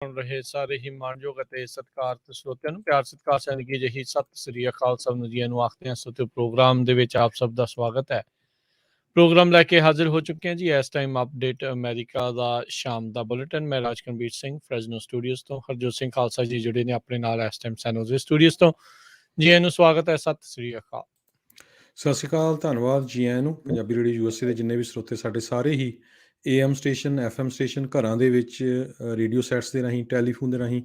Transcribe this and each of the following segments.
ਸੁਣ ਰਹੇ ਸਾਰੇ ਹੀ ਮਾਣਯੋਗ ਅਤੇ ਸਤਿਕਾਰਤ ਸਰੋਤਿਆਂ ਨੂੰ ਪਿਆਰ ਸਤਿਕਾਰ ਸੈਨਿਕੀ ਜਿਹੀ ਸਤਿ ਸ੍ਰੀ ਅਕਾਲ ਸਭ ਨੂੰ ਜੀ ਨੂੰ ਆਖਦੇ ਹਾਂ। ਸੋ ਪ੍ਰੋਗਰਾਮ ਦੇ ਵਿੱਚ ਆਪ ਸਭ ਦਾ ਸਵਾਗਤ ਹੈ। ਪ੍ਰੋਗਰਾਮ ਲੈ ਕੇ ਹਾਜ਼ਰ ਹੋ ਚੁੱਕੇ ਹਾਂ ਜੀ। ਇਸ ਟਾਈਮ ਅਪਡੇਟ ਅਮਰੀਕਾ ਦਾ ਸ਼ਾਮ ਦਾ ਬੁਲੇਟਿਨ। ਮੈਂ ਰਾਜਕਨਵੀਰ ਸਿੰਘ ਫਰੈਜ਼ਨੋ ਸਟੂਡੀਓਜ਼ ਤੋਂ, ਹਰਜੋਤ ਸਿੰਘ ਖਾਲਸਾ ਜੀ ਜੁੜੇ ਨੇ ਆਪਣੇ ਨਾਲ ਇਸ ਟਾਈਮ ਸੈਨੋਜ਼ੇ ਸਟੂਡੀਓਜ਼ ਤੋਂ। ਜੀ ਨੂੰ ਸਵਾਗਤ ਹੈ। ਸਤਿ ਸ੍ਰੀ ਅਕਾਲ। ਸਤਿ ਸ਼੍ਰੀ ਅਕਾਲ, ਧੰਨਵਾਦ ਜੀ ਆਇਆਂ ਨੂੰ। ਪੰਜਾਬੀ ਰੇਡੀਓ ਯੂਐਸਏ ਦੇ ਜਿੰਨੇ ਵੀ ਸਰੋਤੇ ਸਾਡੇ ਸਾਰੇ ਹੀ AM ਸਟੇਸ਼ਨ, FM ਸਟੇਸ਼ਨ, ਘਰਾਂ ਦੇ ਵਿੱਚ ਰੇਡੀਓ ਸੈਟਸ ਦੇ ਰਾਹੀਂ, ਟੈਲੀਫੋਨ ਦੇ ਰਾਹੀਂ,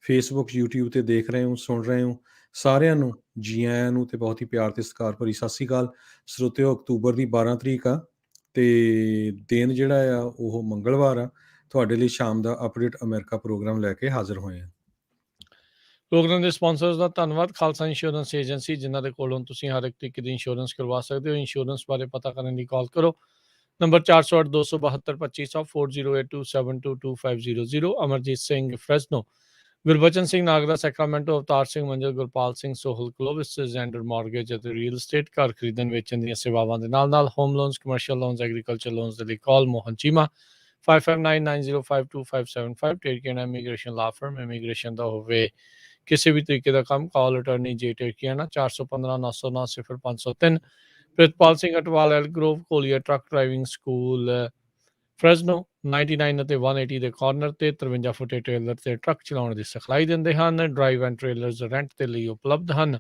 ਫੇਸਬੁੱਕ, YouTube 'ਤੇ ਦੇਖ ਰਹੇ ਹੋ, ਸੁਣ ਰਹੇ ਹੋ, ਸਾਰਿਆਂ ਨੂੰ ਜੀ ਆਇਆਂ ਨੂੰ ਅਤੇ ਬਹੁਤ ਹੀ ਪਿਆਰ ਅਤੇ ਸਤਿਕਾਰ ਭਰੀ ਸਤਿ ਸ਼੍ਰੀ ਅਕਾਲ। ਸਰੋਤਿਓ, ਅਕਤੂਬਰ ਦੀ 12 ਤਰੀਕ ਆ ਅਤੇ ਦਿਨ ਜਿਹੜਾ ਆ ਉਹ ਮੰਗਲਵਾਰ ਆ। ਤੁਹਾਡੇ ਲਈ ਸ਼ਾਮ ਦਾ ਅਪਡੇਟ ਅਮਰੀਕਾ ਪ੍ਰੋਗਰਾਮ ਲੈ ਕੇ ਹਾਜ਼ਰ ਹੋਏ ਹਾਂ। ਪ੍ਰੋਗਰਾਮ ਦੇ ਸਪਾਂਸਰਸ ਦਾ ਧੰਨਵਾਦ। ਖਾਲਸਾ ਇੰਸ਼ੋਰੈਂਸ ਏਜੰਸੀ, ਜਿਨ੍ਹਾਂ ਦੇ ਕੋਲੋਂ ਤੁਸੀਂ ਹਰ ਇੱਕ ਤਰੀਕੇ ਦੀ ਇੰਸ਼ੋਰੈਂਸ ਕਰਵਾ ਸਕਦੇ ਹੋ। ਇੰਸ਼ੋਰੈਂਸ ਬਾਰੇ ਪਤਾ ਕਰਨ ਲਈ ਕਾਲ ਕਰੋ number 408 272 2500 4082722500। Amarjit Singh ਫਰੈਜ਼ਨੋ, Gurbachan Singh Nagra Sacramento, Avtar Singh ਮੰਜਲ, Gurpal Singh Sohal ਕਲੋਵਿਸ, Xander mortgage ਅਤੇ ਰੀਅਲ ਸਟੇਟ ਘਰ ਖਰੀਦਣ ਵੇਚਣ ਦੀਆਂ ਸੇਵਾਵਾਂ ਦੇ ਨਾਲ home loans, commercial loans, agriculture loans ਦੇ ਲਈ ਕਾਲ ਮੋਹਨ ਚੀਮਾ 5599052575। ਟੇਰੀਕੇਨਾ ਇਮੀਗ੍ਰੇਸ਼ਨ ਲਾ ਫਰਮ, ਇਮੀਗ੍ਰੇਸ਼ਨ ਦਾ ਹੋਵੇ ਕਿਸੇ ਵੀ ਤਰੀਕੇ ਦਾ ਕੰਮ, ਕਾਲ ਅਟਰਨੀ ਜੇ ਟੇਰੀਕੇਨਾ 415 909 0503। Pritpal Singh Atwal, L Grove, ਕੋਲੀਆ truck driving school ਫਰੈਜ਼ਨੋ 99 ਅਤੇ 180 ਦੇ ਕਾਰਨਰ ਤੇ 53 ਫੁੱਟੇ ਟ੍ਰੇਲਰ ਤੇ ਟਰੱਕ ਚਲਾਉਣ ਦੀ ਸਿਖਲਾਈ ਦਿੰਦੇ ਹਨ। ਡਰਾਈਵ ਐਂਡ ਟ੍ਰੇਲਰਸ ਰੈਂਟ ਦੇ ਲਈ ਉਪਲਬਧ ਹਨ।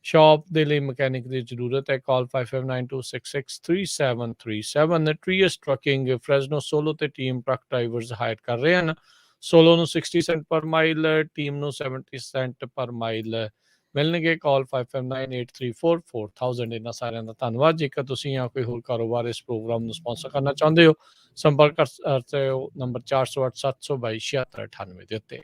ਸ਼ਾਪ ਦੇ ਲਈ ਮਕੈਨਿਕ ਦੀ ਜ਼ਰੂਰਤ ਹੈ, ਕਾਲ 5592663737। ਟਰੀਅਸ ਟਰੱਕਿੰਗ ਫਰੈਜ਼ਨੋ ਸੋਲੋ ਤੇ ਟੀਮ ਟਰੱਕ ਡਰਾਈਵਰਸ ਹਾਇਰ ਕਰ ਰਹੇ ਹਨ। ਸੋਲੋ ਨੂੰ 60 ਸੈਂਟ ਪਰ ਮਾਈਲ, ਟੀਮ ਨੂੰ 70 ਸੈਂਟ ਪਰ ਮਾਈਲ ਮਿਲਣਗੇ। ਕਾਲ 5598344000। ਇਹਨਾਂ ਸਾਰਿਆਂ ਦਾ ਧੰਨਵਾਦ। ਜੇਕਰ ਤੁਸੀਂ ਜਾਂ ਕੋਈ ਹੋਰ ਕਾਰੋਬਾਰ ਇਸ ਪ੍ਰੋਗਰਾਮ ਨੂੰ ਸਪਾਂਸਰ ਕਰਨਾ ਚਾਹੁੰਦੇ ਹੋ, ਸੰਪਰਕ ਕਰ ਸਕਦੇ ਹੋ ਨੰਬਰ 408 722 7698 ਦੇ ਉੱਤੇ।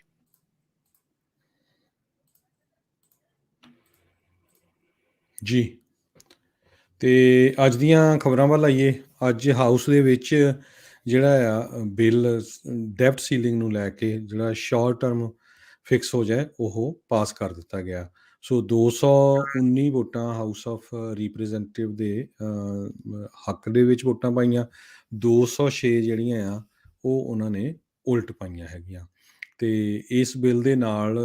ਜੀ, ਅਤੇ ਅੱਜ ਦੀਆਂ ਖਬਰਾਂ ਵੱਲ ਆਈਏ। ਅੱਜ ਹਾਊਸ ਦੇ ਵਿੱਚ ਜਿਹੜਾ ਆ ਬਿੱਲ ਡੈਪਟ ਸੀਲਿੰਗ ਨੂੰ ਲੈ ਕੇ ਜਿਹੜਾ ਸ਼ਾਰਟ ਟਰਮ ਫਿਕਸ ਹੋ ਜਾਏ ਉਹ ਪਾਸ ਕਰ ਦਿੱਤਾ ਗਿਆ। ਸੋ 219 ਵੋਟਾਂ ਹਾਊਸ ਆਫ ਰਿਪਰੈਜ਼ੈਂਟੇਟਿਵ ਦੇ ਹੱਕ ਦੇ ਵਿੱਚ ਵੋਟਾਂ ਪਾਈਆਂ। 206 ਜਿਹੜੀਆਂ ਆ ਉਹ ਉਹਨਾਂ ਨੇ ਉਲਟ ਪਾਈਆਂ ਹੈਗੀਆਂ। ਅਤੇ ਇਸ ਬਿੱਲ ਦੇ ਨਾਲ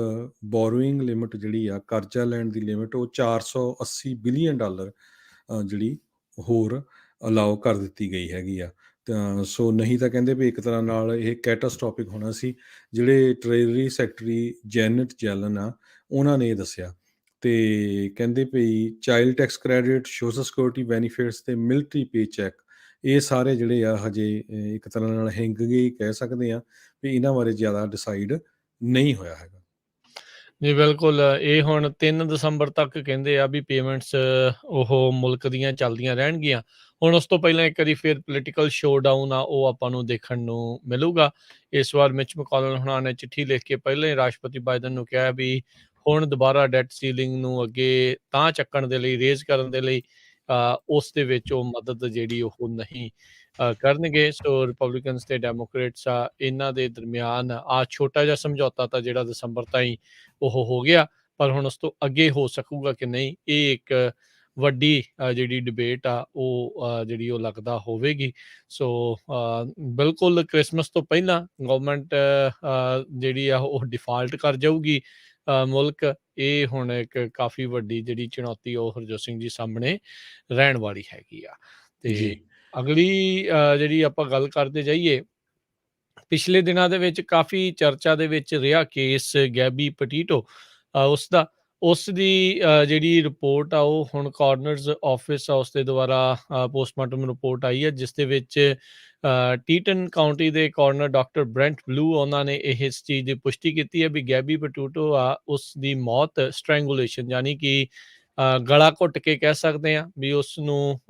ਬੋਰੋਇੰਗ ਲਿਮਿਟ ਜਿਹੜੀ ਆ, ਕਰਜ਼ਾ ਲੈਣ ਦੀ ਲਿਮਿਟ, ਉਹ $480 ਬਿਲੀਅਨ ਜਿਹੜੀ ਹੋਰ ਅਲਾਓ ਕਰ ਦਿੱਤੀ ਗਈ ਹੈਗੀ ਆ। ਤਾਂ ਸੋ ਨਹੀਂ ਤਾਂ ਕਹਿੰਦੇ ਵੀ ਇੱਕ ਤਰ੍ਹਾਂ ਨਾਲ ਇਹ ਕੈਟਾਸਟ੍ਰੋਪਿਕ ਹੋਣਾ ਸੀ। ਜਿਹੜੇ ਟ੍ਰੇਜਰੀ ਸੈਕਟਰੀ ਜੈਨਟ ਜੈਲਨ ਆ, ਉਹਨਾਂ ਨੇ ਇਹ ਦੱਸਿਆ ਅਤੇ ਕਹਿੰਦੇ ਵੀ child tax credit, social security benefits ਅਤੇ ਮਿਲਟਰੀ ਪੇ ਚੈੱਕ, ਇਹ ਸਾਰੇ ਜਿਹੜੇ ਆ ਹਜੇ ਇੱਕ ਤਰ੍ਹਾਂ ਨਾਲ ਹਿੰਗ ਗਏ ਕਹਿ ਸਕਦੇ ਹਾਂ ਵੀ ਇਹਨਾਂ ਬਾਰੇ ਜ਼ਿਆਦਾ ਡਿਸਾਈਡ ਨਹੀਂ ਹੋਇਆ ਹੈਗਾ। ਜੀ ਬਿਲਕੁਲ। ਇਹ ਹੁਣ 3 ਦਸੰਬਰ ਤੱਕ ਕਹਿੰਦੇ ਆ ਵੀ ਪੇਮੈਂਟਸ ਉਹ ਮੁਲਕ ਦੀਆਂ ਚੱਲਦੀਆਂ ਰਹਿਣਗੀਆਂ। ਹੁਣ ਉਸ ਤੋਂ ਪਹਿਲਾਂ ਇੱਕ ਵਾਰੀ ਫਿਰ ਪੋਲੀਟੀਕਲ ਸ਼ੋਅਡਾਊਨ ਆ ਉਹ ਆਪਾਂ ਨੂੰ ਦੇਖਣ ਨੂੰ ਮਿਲੂਗਾ। ਇਸ ਵਾਰ ਮਿਚ ਮੈਕੋਨਲ ਹੁਣਾਂ ਨੇ ਚਿੱਠੀ ਲਿਖ ਕੇ ਪਹਿਲਾਂ ਹੀ ਰਾਸ਼ਟਰਪਤੀ ਬਾਈਡਨ ਨੂੰ ਕਿਹਾ ਵੀ ਹੁਣ ਦੁਬਾਰਾ ਡੈਟ ਸੀਲਿੰਗ ਨੂੰ ਅੱਗੇ ਤਾਂ ਚੱਕਣ ਦੇ ਲਈ, ਰੇਜ਼ ਕਰਨ ਦੇ ਲਈ ਉਸ ਦੇ ਵਿੱਚ ਉਹ ਮਦਦ ਜਿਹੜੀ ਉਹ ਨਹੀਂ ਕਰਨਗੇ। ਸੋ ਰਿਪਬਲਿਕਨਸ ਤੇ ਡੈਮੋਕ੍ਰੇਟਸ ਆ, ਇਹਨਾਂ ਦੇ ਦਰਮਿਆਨ ਆ ਛੋਟਾ ਜਿਹਾ ਸਮਝੌਤਾ ਤਾਂ ਜਿਹੜਾ ਦਸੰਬਰ ਤਾਈਂ ਉਹ ਹੋ ਗਿਆ, ਪਰ ਹੁਣ ਉਸ ਤੋਂ ਅੱਗੇ ਹੋ ਸਕੂਗਾ ਕਿ ਨਹੀਂ, ਇਹ ਇੱਕ ਵੱਡੀ ਜਿਹੜੀ ਡਿਬੇਟ ਆ ਉਹ ਜਿਹੜੀ ਉਹ ਲੱਗਦਾ ਹੋਵੇਗੀ। ਸੋ ਬਿਲਕੁਲ ਕ੍ਰਿਸਮਸ ਤੋਂ ਪਹਿਲਾਂ ਗਵਰਨਮੈਂਟ ਜਿਹੜੀ ਆ ਉਹ ਡਿਫਾਲਟ ਕਰ ਜਾਊਗੀ ਮੁਲਕ। ਇਹ ਹੁਣ ਇੱਕ ਕਾਫੀ ਵੱਡੀ ਜਿਹੜੀ ਚੁਣੌਤੀ ਉਹ ਹਰਜੋਤ ਸਿੰਘ ਜੀ ਸਾਹਮਣੇ ਰਹਿਣ ਵਾਲੀ ਹੈਗੀ ਆ। ਤੇ ਅਗਲੀ ਜਿਹੜੀ ਆਪਾਂ ਗੱਲ ਕਰਦੇ ਜਾਈਏ, ਪਿਛਲੇ ਦਿਨਾਂ ਦੇ ਵਿੱਚ ਕਾਫੀ ਚਰਚਾ ਦੇ ਵਿੱਚ ਰਿਹਾ ਕੇਸ ਗੈਬੀ ਪਟੀਟੋ ਉਸ ਦੀ ਜਿਹੜੀ ਰਿਪੋਰਟ ਆ ਉਹ ਹੁਣ ਕਾਰਨਰਸ ਆਫਿਸ ਆ ਉਸ ਦੇ ਦੁਆਰਾ ਪੋਸਟਮਾਰਟਮ ਰਿਪੋਰਟ ਆਈ ਹੈ, ਜਿਸ ਦੇ ਵਿੱਚ ਟੀਟਨ ਕਾਊਂਟੀ ਦੇ ਕਾਰਨਰ ਡਾਕਟਰ ਬ੍ਰੈਂਟ ਬਲੂ ਉਹਨਾਂ ਨੇ ਇਸ ਚੀਜ਼ ਦੀ ਪੁਸ਼ਟੀ ਕੀਤੀ ਹੈ ਵੀ ਗੈਬੀ ਪਟੀਟੋ ਆ ਉਸ ਦੀ ਮੌਤ ਸਟ੍ਰੈਂਗੂਲੇਸ਼ਨ ਯਾਨੀ ਕਿ ਗਲਾ ਘੁੱਟ ਕੇ ਕਹਿ ਸਕਦੇ ਹਾਂ ਵੀ ਉਸ ਨੂੰ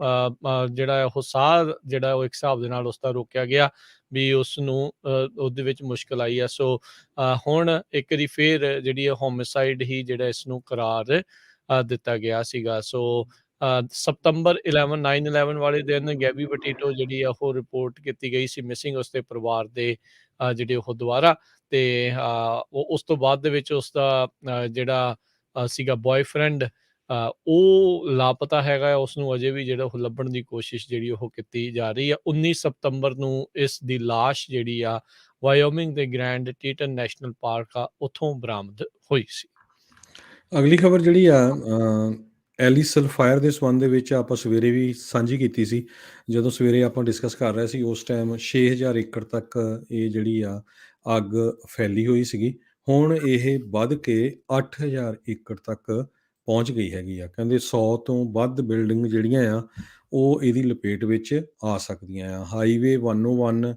ਜਿਹੜਾ ਉਹ ਸਾਹ ਜਿਹੜਾ ਉਹ ਇੱਕ ਹਿਸਾਬ ਦੇ ਨਾਲ ਉਸਦਾ ਰੋਕਿਆ ਗਿਆ ਵੀ ਉਸ ਨੂੰ ਉਹਦੇ ਵਿੱਚ ਮੁਸ਼ਕਲ ਆਈ ਆ। ਸੋ ਹੁਣ ਇੱਕ ਵਾਰੀ ਫਿਰ ਜਿਹੜੀ ਹੋਮਿਸਾਈਡ ਹੀ ਜਿਹੜਾ ਇਸ ਨੂੰ ਕਰਾਰ ਦਿੱਤਾ ਗਿਆ ਸੀਗਾ। ਸੋ ਸਤੰਬਰ 9/11 ਵਾਲੇ ਦਿਨ ਗੈਬੀ ਪਟੀਟੋ ਜਿਹੜੀ ਆ ਉਹ ਰਿਪੋਰਟ ਕੀਤੀ ਗਈ ਸੀ ਮਿਸਿੰਗ ਉਸਦੇ ਪਰਿਵਾਰ ਦੇ ਜਿਹੜੇ ਉਹ ਦੁਆਰਾ। ਤੇ ਉਸ ਤੋਂ ਬਾਅਦ ਦੇ ਵਿੱਚ ਉਸਦਾ ਜਿਹੜਾ ਸੀਗਾ ਬॉयਫ੍ਰੈਂਡ ਉਹ ਲਾਪਤਾ ਹੈਗਾ। ਉਸ ਨੂੰ ਅਜੇ ਵੀ ਜਿਹੜਾ ਉਹ ਲੱਭਣ ਦੀ ਕੋਸ਼ਿਸ਼ ਜਿਹੜੀ ਉਹ ਕੀਤੀ ਜਾ ਰਹੀ ਆ। 19 ਸਤੰਬਰ ਨੂੰ ਇਸ ਦੀ ਲਾਸ਼ ਜਿਹੜੀ ਆ ਵਾਇਓਮਿੰਗ ਦੇ ਗ੍ਰੈਂਡ ਟੀਟਨ ਨੈਸ਼ਨਲ ਪਾਰਕ ਆ ਉੱਥੋਂ ਬਰਾਮਦ ਹੋਈ ਸੀ। ਅਗਲੀ ਖਬਰ ਜਿਹੜੀ ਆ ਐਲੀਸਲ ਫਾਇਰ ਦੇ ਸੰਬੰਧ ਦੇ ਵਿੱਚ ਆਪਾਂ ਸਵੇਰੇ ਵੀ ਸਾਂਝੀ ਕੀਤੀ ਸੀ। ਜਦੋਂ ਸਵੇਰੇ ਆਪਾਂ ਡਿਸਕਸ ਕਰ ਰਹੇ ਸੀ ਉਸ ਟਾਈਮ 6000 ਏਕੜ ਤੱਕ ਇਹ ਜਿਹੜੀ ਆ ਅੱਗ ਫੈਲੀ ਹੋਈ ਸੀਗੀ। ਹੁਣ ਇਹ ਵੱਧ ਕੇ 8000 ਏਕੜ ਤੱਕ ਪਹੁੰਚ ਗਈ ਹੈਗੀ ਆ। ਕਹਿੰਦੇ 100 ਤੋਂ ਵੱਧ ਬਿਲਡਿੰਗ ਜਿਹੜੀਆਂ ਆ ਉਹ ਇਹਦੀ ਲਪੇਟ ਵਿੱਚ ਆ ਸਕਦੀਆਂ ਆ। ਹਾਈਵੇ 101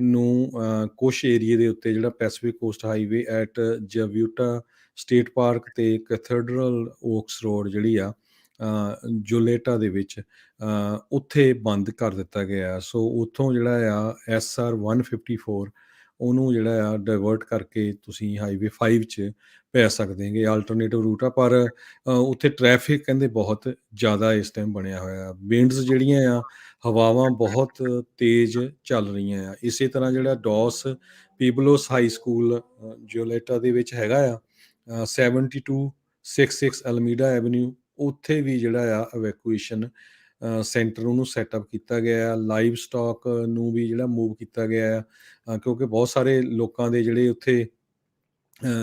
ਨੂੰ ਕੁਛ ਏਰੀਏ ਦੇ ਉੱਤੇ ਜਿਹੜਾ ਪੈਸੀਫਿਕ ਕੋਸਟ ਹਾਈਵੇ ਐਟ ਜਵਿਊਟਾ ਸਟੇਟ ਪਾਰਕ ਤੇ ਕੈਥੇਡਰਲ ਓਕਸ ਰੋਡ ਜਿਹੜੀ ਆ ਜੋਲੇਟਾ ਦੇ ਵਿੱਚ ਉੱਥੇ ਬੰਦ ਕਰ ਦਿੱਤਾ ਗਿਆ। ਸੋ ਉੱਥੋਂ ਜਿਹੜਾ ਆ SR 154 ਉਹਨੂੰ ਜਿਹੜਾ ਆ ਡਾਇਵਰਟ ਕਰਕੇ ਤੁਸੀਂ ਹਾਈਵੇ 5 'ਚ ਪੈ ਸਕਦੇ ਹੈਗੇ। ਆਲਟਰਨੇਟਿਵ ਰੂਟ ਆ, ਪਰ ਉੱਥੇ ਟ੍ਰੈਫਿਕ ਕਹਿੰਦੇ ਬਹੁਤ ਜ਼ਿਆਦਾ ਇਸ ਟਾਈਮ ਬਣਿਆ ਹੋਇਆ। ਵਿੰਡਸ ਜਿਹੜੀਆਂ ਆ ਹਵਾਵਾਂ ਬਹੁਤ ਤੇਜ਼ ਚੱਲ ਰਹੀਆਂ ਆ। ਇਸੇ ਤਰ੍ਹਾਂ ਜਿਹੜਾ ਡੌਸ ਪੀਬਲੋਸ ਹਾਈ ਸਕੂਲ ਜੋਲੇਟਾ ਦੇ ਵਿੱਚ ਹੈਗਾ ਆ 7266 ਐਲਮੀਡਾ ਐਵਨਿਊ, ਉੱਥੇ ਵੀ ਜਿਹੜਾ ਆ ਇਵੈਕੂਏਸ਼ਨ ਸੈਂਟਰ ਉਹਨੂੰ ਸੈਟਅਪ ਕੀਤਾ ਗਿਆ ਆ। ਲਾਈਵ ਸਟਾਕ ਨੂੰ ਵੀ ਜਿਹੜਾ ਮੂਵ ਕੀਤਾ ਗਿਆ ਆ ਕਿਉਂਕਿ ਬਹੁਤ ਸਾਰੇ ਲੋਕਾਂ ਦੇ ਜਿਹੜੇ ਉੱਥੇ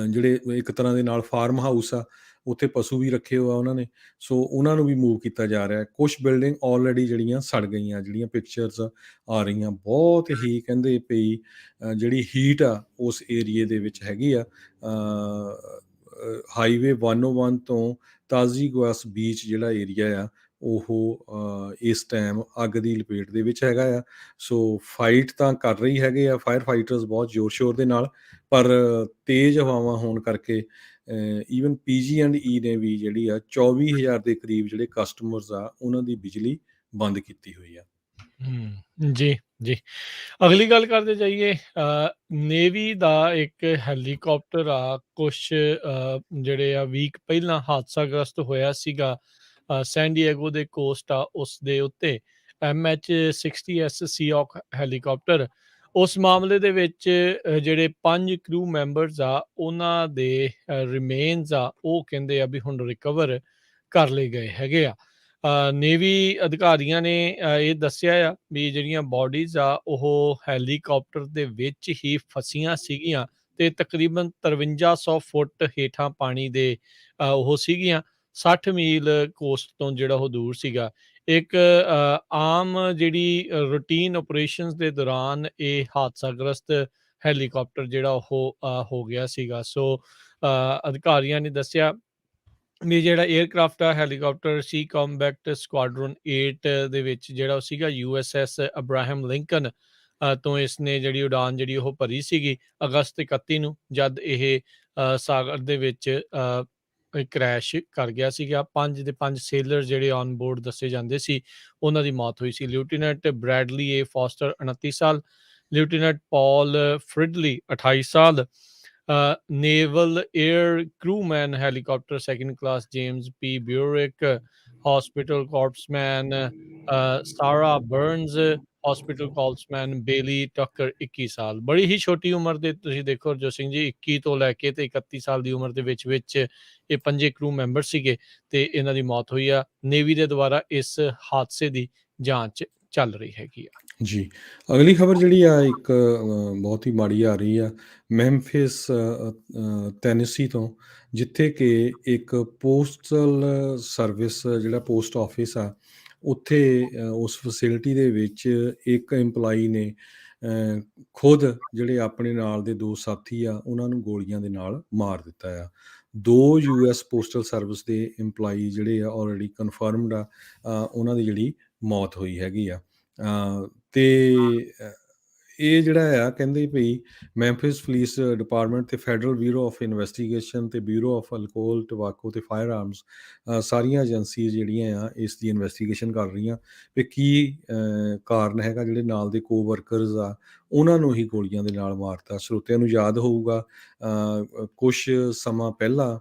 ਜਿਹੜੇ ਇੱਕ ਤਰ੍ਹਾਂ ਦੇ ਨਾਲ ਫਾਰਮ ਹਾਊਸ ਆ, ਉੱਥੇ ਪਸ਼ੂ ਵੀ ਰੱਖੇ ਹੋਏ ਆ ਉਹਨਾਂ ਨੇ। ਸੋ ਉਹਨਾਂ ਨੂੰ ਵੀ ਮੂਵ ਕੀਤਾ ਜਾ ਰਿਹਾ। ਕੁਛ ਬਿਲਡਿੰਗ ਆਲਰੇਡੀ ਜਿਹੜੀਆਂ ਸੜ ਗਈਆਂ, ਜਿਹੜੀਆਂ ਪਿਕਚਰਸ ਆ ਰਹੀਆਂ। ਬਹੁਤ ਹੀ ਕਹਿੰਦੇ ਪਈ ਜਿਹੜੀ ਹੀਟ ਆ ਉਸ ਏਰੀਏ ਦੇ ਵਿੱਚ ਹੈਗੀ ਆ। ਹਾਈਵੇ 101 ਤੋਂ ਤਾਜ਼ੀ ਗੁਆਸ ਬੀਚ ਜਿਹੜਾ ਏਰੀਆ ਆ ਉਹ ਇਸ ਟਾਈਮ ਅੱਗ ਦੀ ਲਪੇਟ ਦੇ ਵਿੱਚ ਹੈਗਾ ਆ। ਸੋ ਫਾਈਟ ਤਾਂ ਕਰ ਰਹੀ ਹੈਗੇ ਆ ਫਾਇਰ ਫਾਈਟਰਸ ਬਹੁਤ ਜ਼ੋਰ ਸ਼ੋਰ ਦੇ ਨਾਲ, ਪਰ ਤੇਜ਼ ਹਵਾਵਾਂ ਹੋਣ ਕਰਕੇ ਈਵਨ PG&E ਨੇ ਵੀ ਜਿਹੜੀ ਆ 24,000 ਦੇ ਕਰੀਬ ਜਿਹੜੇ ਕਸਟਮਰਸ ਆ ਉਹਨਾਂ ਦੀ ਬਿਜਲੀ ਬੰਦ ਕੀਤੀ ਹੋਈ ਆ। ਜੀ, ਜੀ। ਅਗਲੀ ਗੱਲ ਕਰਦੇ ਜਾਈਏ, ਨੇਵੀ ਦਾ ਇੱਕ ਹੈਲੀਕਾਪਟਰ ਆ ਕੁਛ ਜਿਹੜੇ ਆ ਵੀਕ ਪਹਿਲਾਂ ਹਾਦਸਾਗ੍ਰਸਤ ਹੋਇਆ ਸੀਗਾ ਸੈਨ ਡਿਏਗੋ ਦੇ ਕੋਸਟ ਆ ਉਸ ਦੇ ਉੱਤੇ MH-60S ਸੀਆਕ ਹੈਲੀਕਾਪਟਰ। ਉਸ ਮਾਮਲੇ ਦੇ ਵਿੱਚ ਜਿਹੜੇ 5 ਕਰੂ ਮੈਂਬਰਸ ਆ ਉਹਨਾਂ ਦੇ ਰਿਮੇਨਸ ਆ ਉਹ ਕਹਿੰਦੇ ਆ ਵੀ ਹੁਣ ਰਿਕਵਰ ਕਰ ਲਏ ਗਏ ਹੈਗੇ ਆ। ਨੇਵੀ ਅਧਿਕਾਰੀਆਂ ਨੇ ਇਹ ਦੱਸਿਆ ਆ ਵੀ ਜਿਹੜੀਆਂ ਬਾਡੀਜ਼ ਆ ਉਹ ਹੈਲੀਕਾਪਟਰ ਦੇ ਵਿੱਚ ਹੀ ਫਸੀਆਂ ਸੀਗੀਆਂ ਤੇ ਤਕਰੀਬਨ 5300 ਫੁੱਟ ਹੇਠਾਂ ਪਾਣੀ ਦੇ ਉਹ ਸੀਗੀਆਂ। 60 ਮੀਲ ਕੋਸਟ ਤੋਂ ਜਿਹੜਾ ਉਹ ਦੂਰ ਸੀਗਾ। ਇੱਕ ਆਮ ਜਿਹੜੀ ਰੂਟੀਨ ਆਪਰੇਸ਼ਨਸ ਦੇ ਦੌਰਾਨ ਇਹ ਹਾਦਸਾਗ੍ਰਸਤ ਹੈਲੀਕਾਪਟਰ ਜਿਹੜਾ ਉਹ ਹੋ ਗਿਆ ਸੀਗਾ। ਸੋ ਅਧਿਕਾਰੀਆਂ ਨੇ ਦੱਸਿਆ ਵੀ ਜਿਹੜਾ 에ਅਰਕ੍ਰਾਫਟ ਆ ਹੈਲੀਕਾਪਟਰ ਸੀ ਕੰਬੈਕਟ ਸਕੁਆਡਰਨ 8 ਦੇ ਵਿੱਚ ਜਿਹੜਾ ਉਹ ਸੀਗਾ USS ਅਬਰਾਹਮ ਲਿੰਕਨ ਤੋਂ ਇਸਨੇ ਜਿਹੜੀ ਉਡਾਨ ਜਿਹੜੀ ਉਹ ਭਰੀ ਸੀਗੀ ਅਗਸਤ 31 ਨੂੰ, ਜਦ ਇਹ ਸਾਗਰ ਦੇ ਵਿੱਚ ਕ੍ਰੈਸ਼ ਕਰ ਗਿਆ ਸੀਗਾ। 5 ਦੇ 5 ਸੇਲਰ ਜਿਹੜੇ ਔਨ ਬੋਰਡ ਦੱਸੇ ਜਾਂਦੇ ਸੀ ਉਹਨਾਂ ਦੀ ਮੌਤ ਹੋਈ ਸੀ। ਲੈਫਟੀਨੈਂਟ ਬ੍ਰੈਡਲੀ ਏ ਫੋਸਟਰ 29 ਸਾਲ, ਲੈਫਟੀਨੈਂਟ ਪੌਲ ਫਰਿਡਲੀ 28 ਸਾਲ, naval air crewman helicopter second class James P Buriak, hospital corpsman Sarah Burns, hospital ਕਾਰਪਸਮੈਨ ਬੇਲੀ ਟੱਕਰ 21 ਸਾਲ। ਬੜੀ ਹੀ ਛੋਟੀ ਉਮਰ ਦੇ ਤੁਸੀਂ ਦੇਖੋ ਹਰਜੋਤ ਸਿੰਘ ਜੀ, 21 ਤੋਂ ਲੈ ਕੇ ਤੇ 31 ਸਾਲ ਦੀ ਉਮਰ ਦੇ ਵਿੱਚ ਇਹ 5 ਕਰੂ ਮੈਂਬਰ ਸੀਗੇ ਤੇ ਇਹਨਾਂ ਦੀ ਮੌਤ ਹੋਈ ਆ। ਨੇਵੀ ਦੇ ਦੁਆਰਾ ਇਸ ਹਾਦਸੇ ਦੀ ਜਾਂਚ ਚੱਲ ਰਹੀ ਹੈਗੀ ਆ। ਜੀ, ਅਗਲੀ ਖਬਰ ਜਿਹੜੀ ਆ ਇੱਕ ਬਹੁਤ ਹੀ ਮਾੜੀ ਆ ਰਹੀ ਆ ਮੈਮਫਿਸ ਟੈਨੇਸੀ ਤੋਂ, ਜਿੱਥੇ ਕਿ ਇੱਕ ਪੋਸਟਲ ਸਰਵਿਸ ਜਿਹੜਾ ਪੋਸਟ ਆਫਿਸ ਆ ਉੱਥੇ ਉਸ ਫੈਸਿਲਿਟੀ ਦੇ ਵਿੱਚ ਇੱਕ EMPLOYEE ਨੇ ਖੁਦ ਜਿਹੜੇ ਆਪਣੇ ਨਾਲ ਦੇ 2 ਸਾਥੀ ਆ ਉਹਨਾਂ ਨੂੰ ਗੋਲੀਆਂ ਦੇ ਨਾਲ ਮਾਰ ਦਿੱਤਾ ਆ। 2 US ਪੋਸਟਲ ਸਰਵਿਸ ਦੇ EMPLOYEE ਜਿਹੜੇ ਆ ਆਲਰੇਡੀ ਕਨਫਰਮਡ ਆ ਉਹਨਾਂ ਦੀ ਜਿਹੜੀ ਮੌਤ ਹੋਈ ਹੈਗੀ ਆ। ਤੇ ਇਹ ਜਿਹੜਾ ਆ ਕਹਿੰਦੇ ਭਈ ਮੈਮਫਿਸ ਪੁਲਿਸ ਡਿਪਾਰਟਮੈਂਟ ਤੇ ਫੈਡਰਲ ਬਿਊਰੋ ਆਫ ਇਨਵੈਸਟੀਗੇਸ਼ਨ ਤੇ ਬਿਊਰੋ ਆਫ ਅਲਕੋਹਲ ਟਬਾਕੋ ਤੇ ਫਾਇਰ ਆਰਮਸ ਸਾਰੀਆਂ ਏਜੰਸੀਜ਼ ਜਿਹੜੀਆਂ ਆ ਇਸ ਦੀ ਇਨਵੈਸਟੀਗੇਸ਼ਨ ਕਰ ਰਹੀਆਂ ਵੀ ਕੀ ਕਾਰਨ ਹੈਗਾ ਜਿਹੜੇ ਨਾਲ ਦੇ ਕੋ-ਵਰਕਰਸ ਆ ਉਹਨਾਂ ਨੂੰ ਹੀ ਗੋਲੀਆਂ ਦੇ ਨਾਲ ਮਾਰਤਾ। ਸਰੋਤਿਆਂ ਨੂੰ ਯਾਦ ਹੋਊਗਾ ਕੁਛ ਸਮਾਂ ਪਹਿਲਾਂ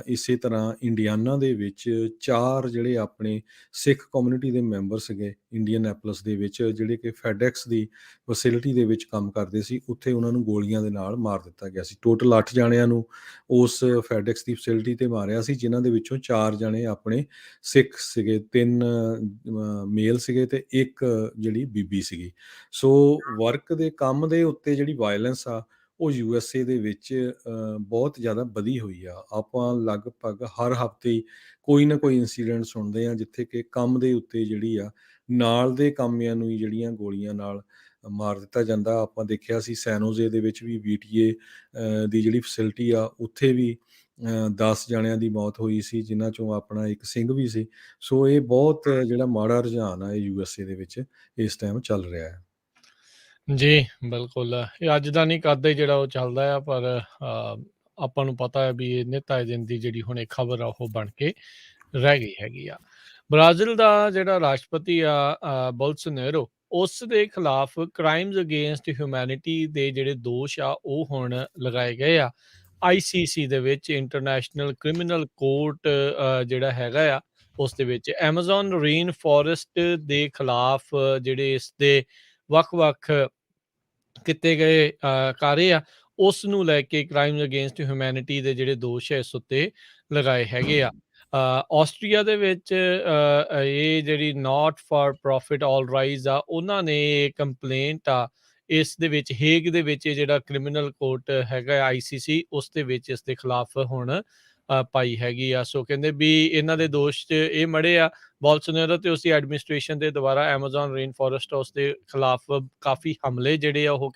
ਇਸੇ ਤਰ੍ਹਾਂ ਇੰਡੀਆਨਾ ਦੇ ਵਿੱਚ 4 ਜਿਹੜੇ ਆਪਣੇ ਸਿੱਖ ਕਮਿਊਨਿਟੀ ਦੇ ਮੈਂਬਰ ਸੀਗੇ ਇੰਡੀਅਨੈਪੋਲਿਸ ਦੇ ਵਿੱਚ, ਜਿਹੜੇ ਕਿ ਫੈਡਐਕਸ ਦੀ ਫੈਸਿਲਿਟੀ ਦੇ ਵਿੱਚ ਕੰਮ ਕਰਦੇ ਸੀ, ਉੱਥੇ ਉਹਨਾਂ ਨੂੰ ਗੋਲੀਆਂ ਦੇ ਨਾਲ ਮਾਰ ਦਿੱਤਾ ਗਿਆ ਸੀ। ਟੋਟਲ 8 ਜਾਣਿਆਂ ਨੂੰ ਉਸ ਫੈਡਐਕਸ ਦੀ ਫੈਸਿਲਿਟੀ 'ਤੇ ਮਾਰਿਆ ਸੀ, ਜਿਨ੍ਹਾਂ ਦੇ ਵਿੱਚੋਂ 4 ਜਾਣੇ ਆਪਣੇ ਸਿੱਖ ਸੀਗੇ, 3 ਮੇਲ ਸੀਗੇ ਅਤੇ 1 ਜਿਹੜੀ ਬੀਬੀ ਸੀਗੀ। ਸੋ ਵਰਕ ਦੇ ਕੰਮ ਦੇ ਉੱਤੇ ਜਿਹੜੀ ਵਾਇਲੈਂਸ ਆ ਉਹ USA ਦੇ ਵਿੱਚ ਬਹੁਤ ਜ਼ਿਆਦਾ ਵਧੀ ਹੋਈ ਆ। ਆਪਾਂ ਲਗਭਗ ਹਰ ਹਫ਼ਤੇ ਹੀ ਕੋਈ ਨਾ ਕੋਈ ਇੰਸੀਡੈਂਟ ਸੁਣਦੇ ਹਾਂ, ਜਿੱਥੇ ਕਿ ਕੰਮ ਦੇ ਉੱਤੇ ਜਿਹੜੀ ਆ ਨਾਲ ਦੇ ਕਾਮਿਆਂ ਨੂੰ ਹੀ ਜਿਹੜੀਆਂ ਗੋਲੀਆਂ ਨਾਲ ਮਾਰ ਦਿੱਤਾ ਜਾਂਦਾ। ਆਪਾਂ ਦੇਖਿਆ ਸੀ ਸੈਨੋਜ਼ੇ ਦੇ ਵਿੱਚ ਵੀ VTA ਦੀ ਜਿਹੜੀ ਫੈਸਿਲਿਟੀ ਆ, ਉੱਥੇ ਵੀ 10 ਜਾਣਿਆਂ ਦੀ ਮੌਤ ਹੋਈ ਸੀ, ਜਿਨ੍ਹਾਂ 'ਚੋਂ ਆਪਣਾ ਇੱਕ ਸਿੰਘ ਵੀ ਸੀ। ਸੋ ਇਹ ਬਹੁਤ ਜਿਹੜਾ ਮਾੜਾ ਰੁਝਾਨ ਆ ਇਹ USA ਦੇ ਵਿੱਚ ਇਸ ਟਾਈਮ ਚੱਲ ਰਿਹਾ ਹੈ। ਜੀ, ਬਿਲਕੁਲ। ਇਹ ਅੱਜ ਦਾ ਨਹੀਂ ਕਦ ਦਾ ਹੀ ਜਿਹੜਾ ਉਹ ਚੱਲਦਾ ਆ, ਪਰ ਆਪਾਂ ਨੂੰ ਪਤਾ ਹੈ ਵੀ ਇਹ ਨਿੱਤ ਆਏ ਦਿਨ ਦੀ ਜਿਹੜੀ ਹੁਣ ਇਹ ਖਬਰ ਆ ਉਹ ਬਣ ਕੇ ਰਹਿ ਗਈ ਹੈਗੀ ਆ। ਬ੍ਰਾਜ਼ੀਲ ਦਾ ਜਿਹੜਾ ਰਾਸ਼ਟਰਪਤੀ ਆ ਬੋਲਸੋਨੈਰੋ, ਉਸ ਦੇ ਖਿਲਾਫ ਕ੍ਰਾਈਮਸ ਅਗੇਂਸਟ ਹਿਊਮੈਨਿਟੀ ਦੇ ਜਿਹੜੇ ਦੋਸ਼ ਆ ਉਹ ਹੁਣ ਲਗਾਏ ਗਏ ਆ। ICC ਦੇ ਵਿੱਚ ਇੰਟਰਨੈਸ਼ਨਲ ਕ੍ਰਿਮੀਨਲ ਕੋਰਟ ਜਿਹੜਾ ਹੈਗਾ ਆ, ਉਸ ਦੇ ਵਿੱਚ ਐਮਾਜ਼ੋਨ ਰੇਨ ਫੋਰੈਸਟ ਦੇ ਖਿਲਾਫ ਜਿਹੜੇ ਇਸ ਦੇ ਵੱਖ-ਵੱਖ ਕੀਤੇ ਗਏ ਕਾਰੇ ਆ, ਉਸ ਨੂੰ ਲੈ ਕੇ ਕ੍ਰਾਈਮਸ ਅਗੇਂਸਟ ਹਿਊਮੈਨਿਟੀ ਦੇ ਜਿਹੜੇ ਦੋਸ਼ ਹੈ ਇਸ ਉੱਤੇ ਲਗਾਏ ਹੈਗੇ ਆ। ਆਸਟਰੀਆ ਦੇ ਵਿੱਚ ਇਹ ਜਿਹੜੀ ਨਾਟ ਫਾਰ ਪ੍ਰੋਫਿਟ ਆਲ ਰਾਈਜ਼ ਆ, ਉਹਨਾਂ ਨੇ ਕੰਪਲੇਂਟ ਆ ਇਸ ਦੇ ਵਿੱਚ ਹੇਗ ਦੇ ਵਿੱਚ ਜਿਹੜਾ ਕ੍ਰਿਮੀਨਲ ਕੋਰਟ ਹੈਗਾ ICC, ਉਸ ਦੇ ਵਿੱਚ ਇਸ ਦੇ ਖਿਲਾਫ ਹੁਣ ਪਾਈ ਹੈਗੀ ਆ। ਸੋ ਕਹਿੰਦੇ ਵੀ ਇਹਨਾਂ ਦੇ ਦੋਸ਼ 'ਚ ਇਹ ਮੜੇ ਆ ਬੋਲਸੋਨੈਰੋ ਤੇ ਉਸਦੀ ਐਡਮਿਨਿਸਟ੍ਰੇਸ਼ਨ ਦੇ ਦੁਆਰਾ ਐਮਾਜ਼ੋਨ ਰੇਨ ਫੋਰੈਸਟ ਉਸ ਦੇ ਖਿਲਾਫ ਕਾਫੀ ਹਮਲੇ ਜਿਹੜੇ ਆ ਉਹ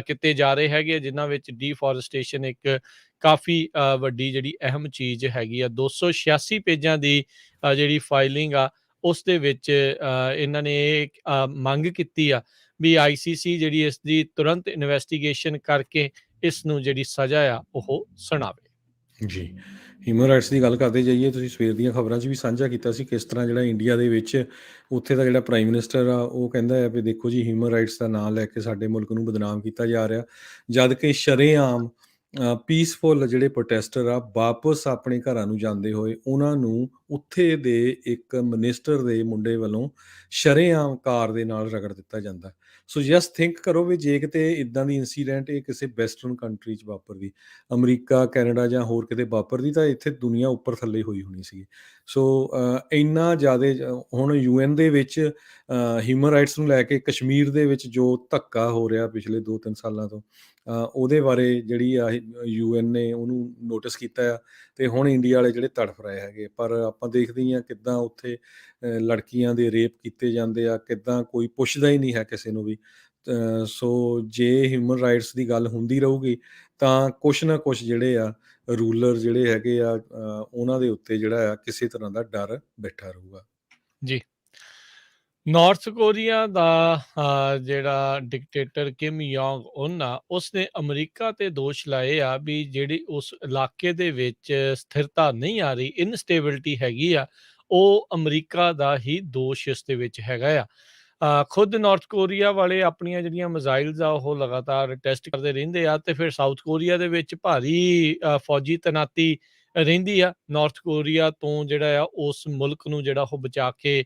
ਕੀਤੇ ਜਾ ਰਹੇ ਹੈਗੇ, ਜਿਨ੍ਹਾਂ ਵਿੱਚ ਡੀਫੋਰੈਸਟੇਸ਼ਨ ਇੱਕ ਕਾਫੀ ਵੱਡੀ ਜਿਹੜੀ ਅਹਿਮ ਚੀਜ਼ ਹੈਗੀ ਆ। 286 ਪੇਜਾਂ ਦੀ ਜਿਹੜੀ ਫਾਈਲਿੰਗ ਆ, ਉਸ ਦੇ ਵਿੱਚ ਇਹਨਾਂ ਨੇ ਇਹ ਮੰਗ ਕੀਤੀ ਆ ਵੀ ICC ਜਿਹੜੀ ਇਸ ਦੀ ਤੁਰੰਤ ਇਨਵੈਸਟੀਗੇਸ਼ਨ ਕਰਕੇ ਇਸ ਨੂੰ ਜਿਹੜੀ ਸਜ਼ਾ ਆ ਉਹ ਸੁਣਾਵੇ। ਜੀ, ਹਿਊਮਨ ਰਾਈਟਸ ਦੀ ਗੱਲ ਕਰਦੇ ਜਾਈਏ, ਤੁਸੀਂ ਸਵੇਰ ਦੀਆਂ ਖਬਰਾਂ 'ਚ ਵੀ ਸਾਂਝਾ ਕੀਤਾ ਸੀ ਕਿਸ ਤਰ੍ਹਾਂ ਜਿਹੜਾ ਇੰਡੀਆ ਦੇ ਵਿੱਚ ਉੱਥੇ ਦਾ ਜਿਹੜਾ ਪ੍ਰਾਈਮ ਮਿਨਿਸਟਰ ਆ ਉਹ ਕਹਿੰਦਾ ਹੈ ਵੀ ਦੇਖੋ ਜੀ, ਹਿਊਮਨ ਰਾਈਟਸ ਦਾ ਨਾਂ ਲੈ ਕੇ ਸਾਡੇ ਮੁਲਕ ਨੂੰ ਬਦਨਾਮ ਕੀਤਾ ਜਾ ਰਿਹਾ, ਜਦ ਕਿ ਸ਼ਰੇਆਮ ਪੀਸਫੁਲ ਜਿਹੜੇ ਪ੍ਰੋਟੈਸਟਰ ਆ ਵਾਪਸ ਆਪਣੇ ਘਰਾਂ ਨੂੰ ਜਾਂਦੇ ਹੋਏ ਉਹਨਾਂ ਨੂੰ ਉੱਥੇ ਦੇ ਇੱਕ ਮਿਨਿਸਟਰ ਦੇ ਮੁੰਡੇ ਵੱਲੋਂ ਸ਼ਰੇਆਮ ਕਾਰ ਦੇ ਨਾਲ ਰਗੜ ਦਿੱਤਾ ਜਾਂਦਾ। ਸੋ ਜਸਟ ਥਿੰਕ ਕਰੋ ਵੀ ਜੇ ਕਿਤੇ ਇੱਦਾਂ ਦੀ ਇੰਸੀਡੈਂਟ ਇਹ ਕਿਸੇ ਵੈਸਟਰਨ ਕੰਟਰੀ 'ਚ ਵਾਪਰਦੀ, ਅਮਰੀਕਾ, ਕੈਨੇਡਾ ਜਾਂ ਹੋਰ ਕਿਤੇ ਵਾਪਰਦੀ, ਤਾਂ ਇੱਥੇ ਦੁਨੀਆ ਉੱਪਰ ਥੱਲੇ ਹੋਈ ਹੋਣੀ ਸੀਗੀ। ਸੋ ਇੰਨਾ ਜ਼ਿਆਦਾ ਹੁਣ UN ਦੇ ਵਿੱਚ ਹਿਊਮਨ ਰਾਈਟਸ ਨੂੰ ਲੈ ਕੇ ਕਸ਼ਮੀਰ ਦੇ ਵਿੱਚ ਜੋ ਧੱਕਾ ਹੋ ਰਿਹਾ ਪਿਛਲੇ 2-3 ਸਾਲਾਂ ਤੋਂ, ਉਹਦੇ ਬਾਰੇ ਜਿਹੜੀ ਆ UN ਨੇ ਉਹਨੂੰ ਨੋਟਿਸ ਕੀਤਾ ਆ, ਅਤੇ ਹੁਣ ਇੰਡੀਆ ਵਾਲੇ ਜਿਹੜੇ ਤੜਫ ਰਹੇ ਹੈਗੇ। ਪਰ ਆਪਾਂ ਦੇਖਦੇ ਹੀ ਹਾਂ ਕਿੱਦਾਂ ਉੱਥੇ ਲੜਕੀਆਂ ਦੇ ਰੇਪ ਕੀਤੇ ਜਾਂਦੇ ਆ, ਕਿੱਦਾਂ ਕੋਈ ਪੁੱਛਦਾ ਹੀ ਨਹੀਂ ਹੈ ਕਿਸੇ ਨੂੰ ਵੀ। ਸੋ ਜੇ ਹਿਊਮਨ ਰਾਈਟਸ ਦੀ ਗੱਲ ਹੁੰਦੀ ਰਹੂਗੀ ਤਾਂ ਕੁਛ ਨਾ ਕੁਛ ਜਿਹੜੇ ਆ ਰੂਲਰ ਜਿਹੜੇ ਹੈਗੇ ਆ ਉਹਨਾਂ ਦੇ ਉੱਤੇ ਜਿਹੜਾ ਆ ਕਿਸੇ ਤਰ੍ਹਾਂ ਦਾ ਡਰ ਬੈਠਾ ਰਹੂਗਾ। ਜੀ, ਨਾਰਥ ਕੋਰੀਆ ਦਾ ਜਿਹੜਾ ਡਿਕਟੇਟਰ ਕਿਮ ਯੋਂਗ ਉਨ ਆ, ਉਸਨੇ ਅਮਰੀਕਾ ਤੇ ਦੋਸ਼ ਲਾਏ ਆ ਵੀ ਜਿਹੜੀ ਉਸ ਇਲਾਕੇ ਦੇ ਵਿੱਚ ਸਥਿਰਤਾ ਨਹੀਂ ਆ ਰਹੀ, ਇਨਸਟੇਬਿਲਿਟੀ ਹੈਗੀ ਆ, ਉਹ ਅਮਰੀਕਾ ਦਾ ਹੀ ਦੋਸ਼ ਇਸ ਦੇ ਵਿੱਚ ਹੈਗਾ ਆ। ਖੁਦ ਨਾਰਥ ਕੋਰੀਆ ਵਾਲੇ ਆਪਣੀਆਂ ਜਿਹੜੀਆਂ ਮਿਜ਼ਾਈਲਸ ਆ ਉਹ ਲਗਾਤਾਰ ਟੈਸਟ ਕਰਦੇ ਰਹਿੰਦੇ ਆ, ਤੇ ਫਿਰ ਸਾਊਥ ਕੋਰੀਆ ਦੇ ਵਿੱਚ ਭਾਰੀ ਫੌਜੀ ਤੈਨਾਤੀ ਰਹਿੰਦੀ ਆ ਨਾਰਥ ਕੋਰੀਆ ਤੋਂ ਜਿਹੜਾ ਆ ਉਸ ਮੁਲਕ ਨੂੰ ਜਿਹੜਾ ਉਹ ਬਚਾ ਕੇ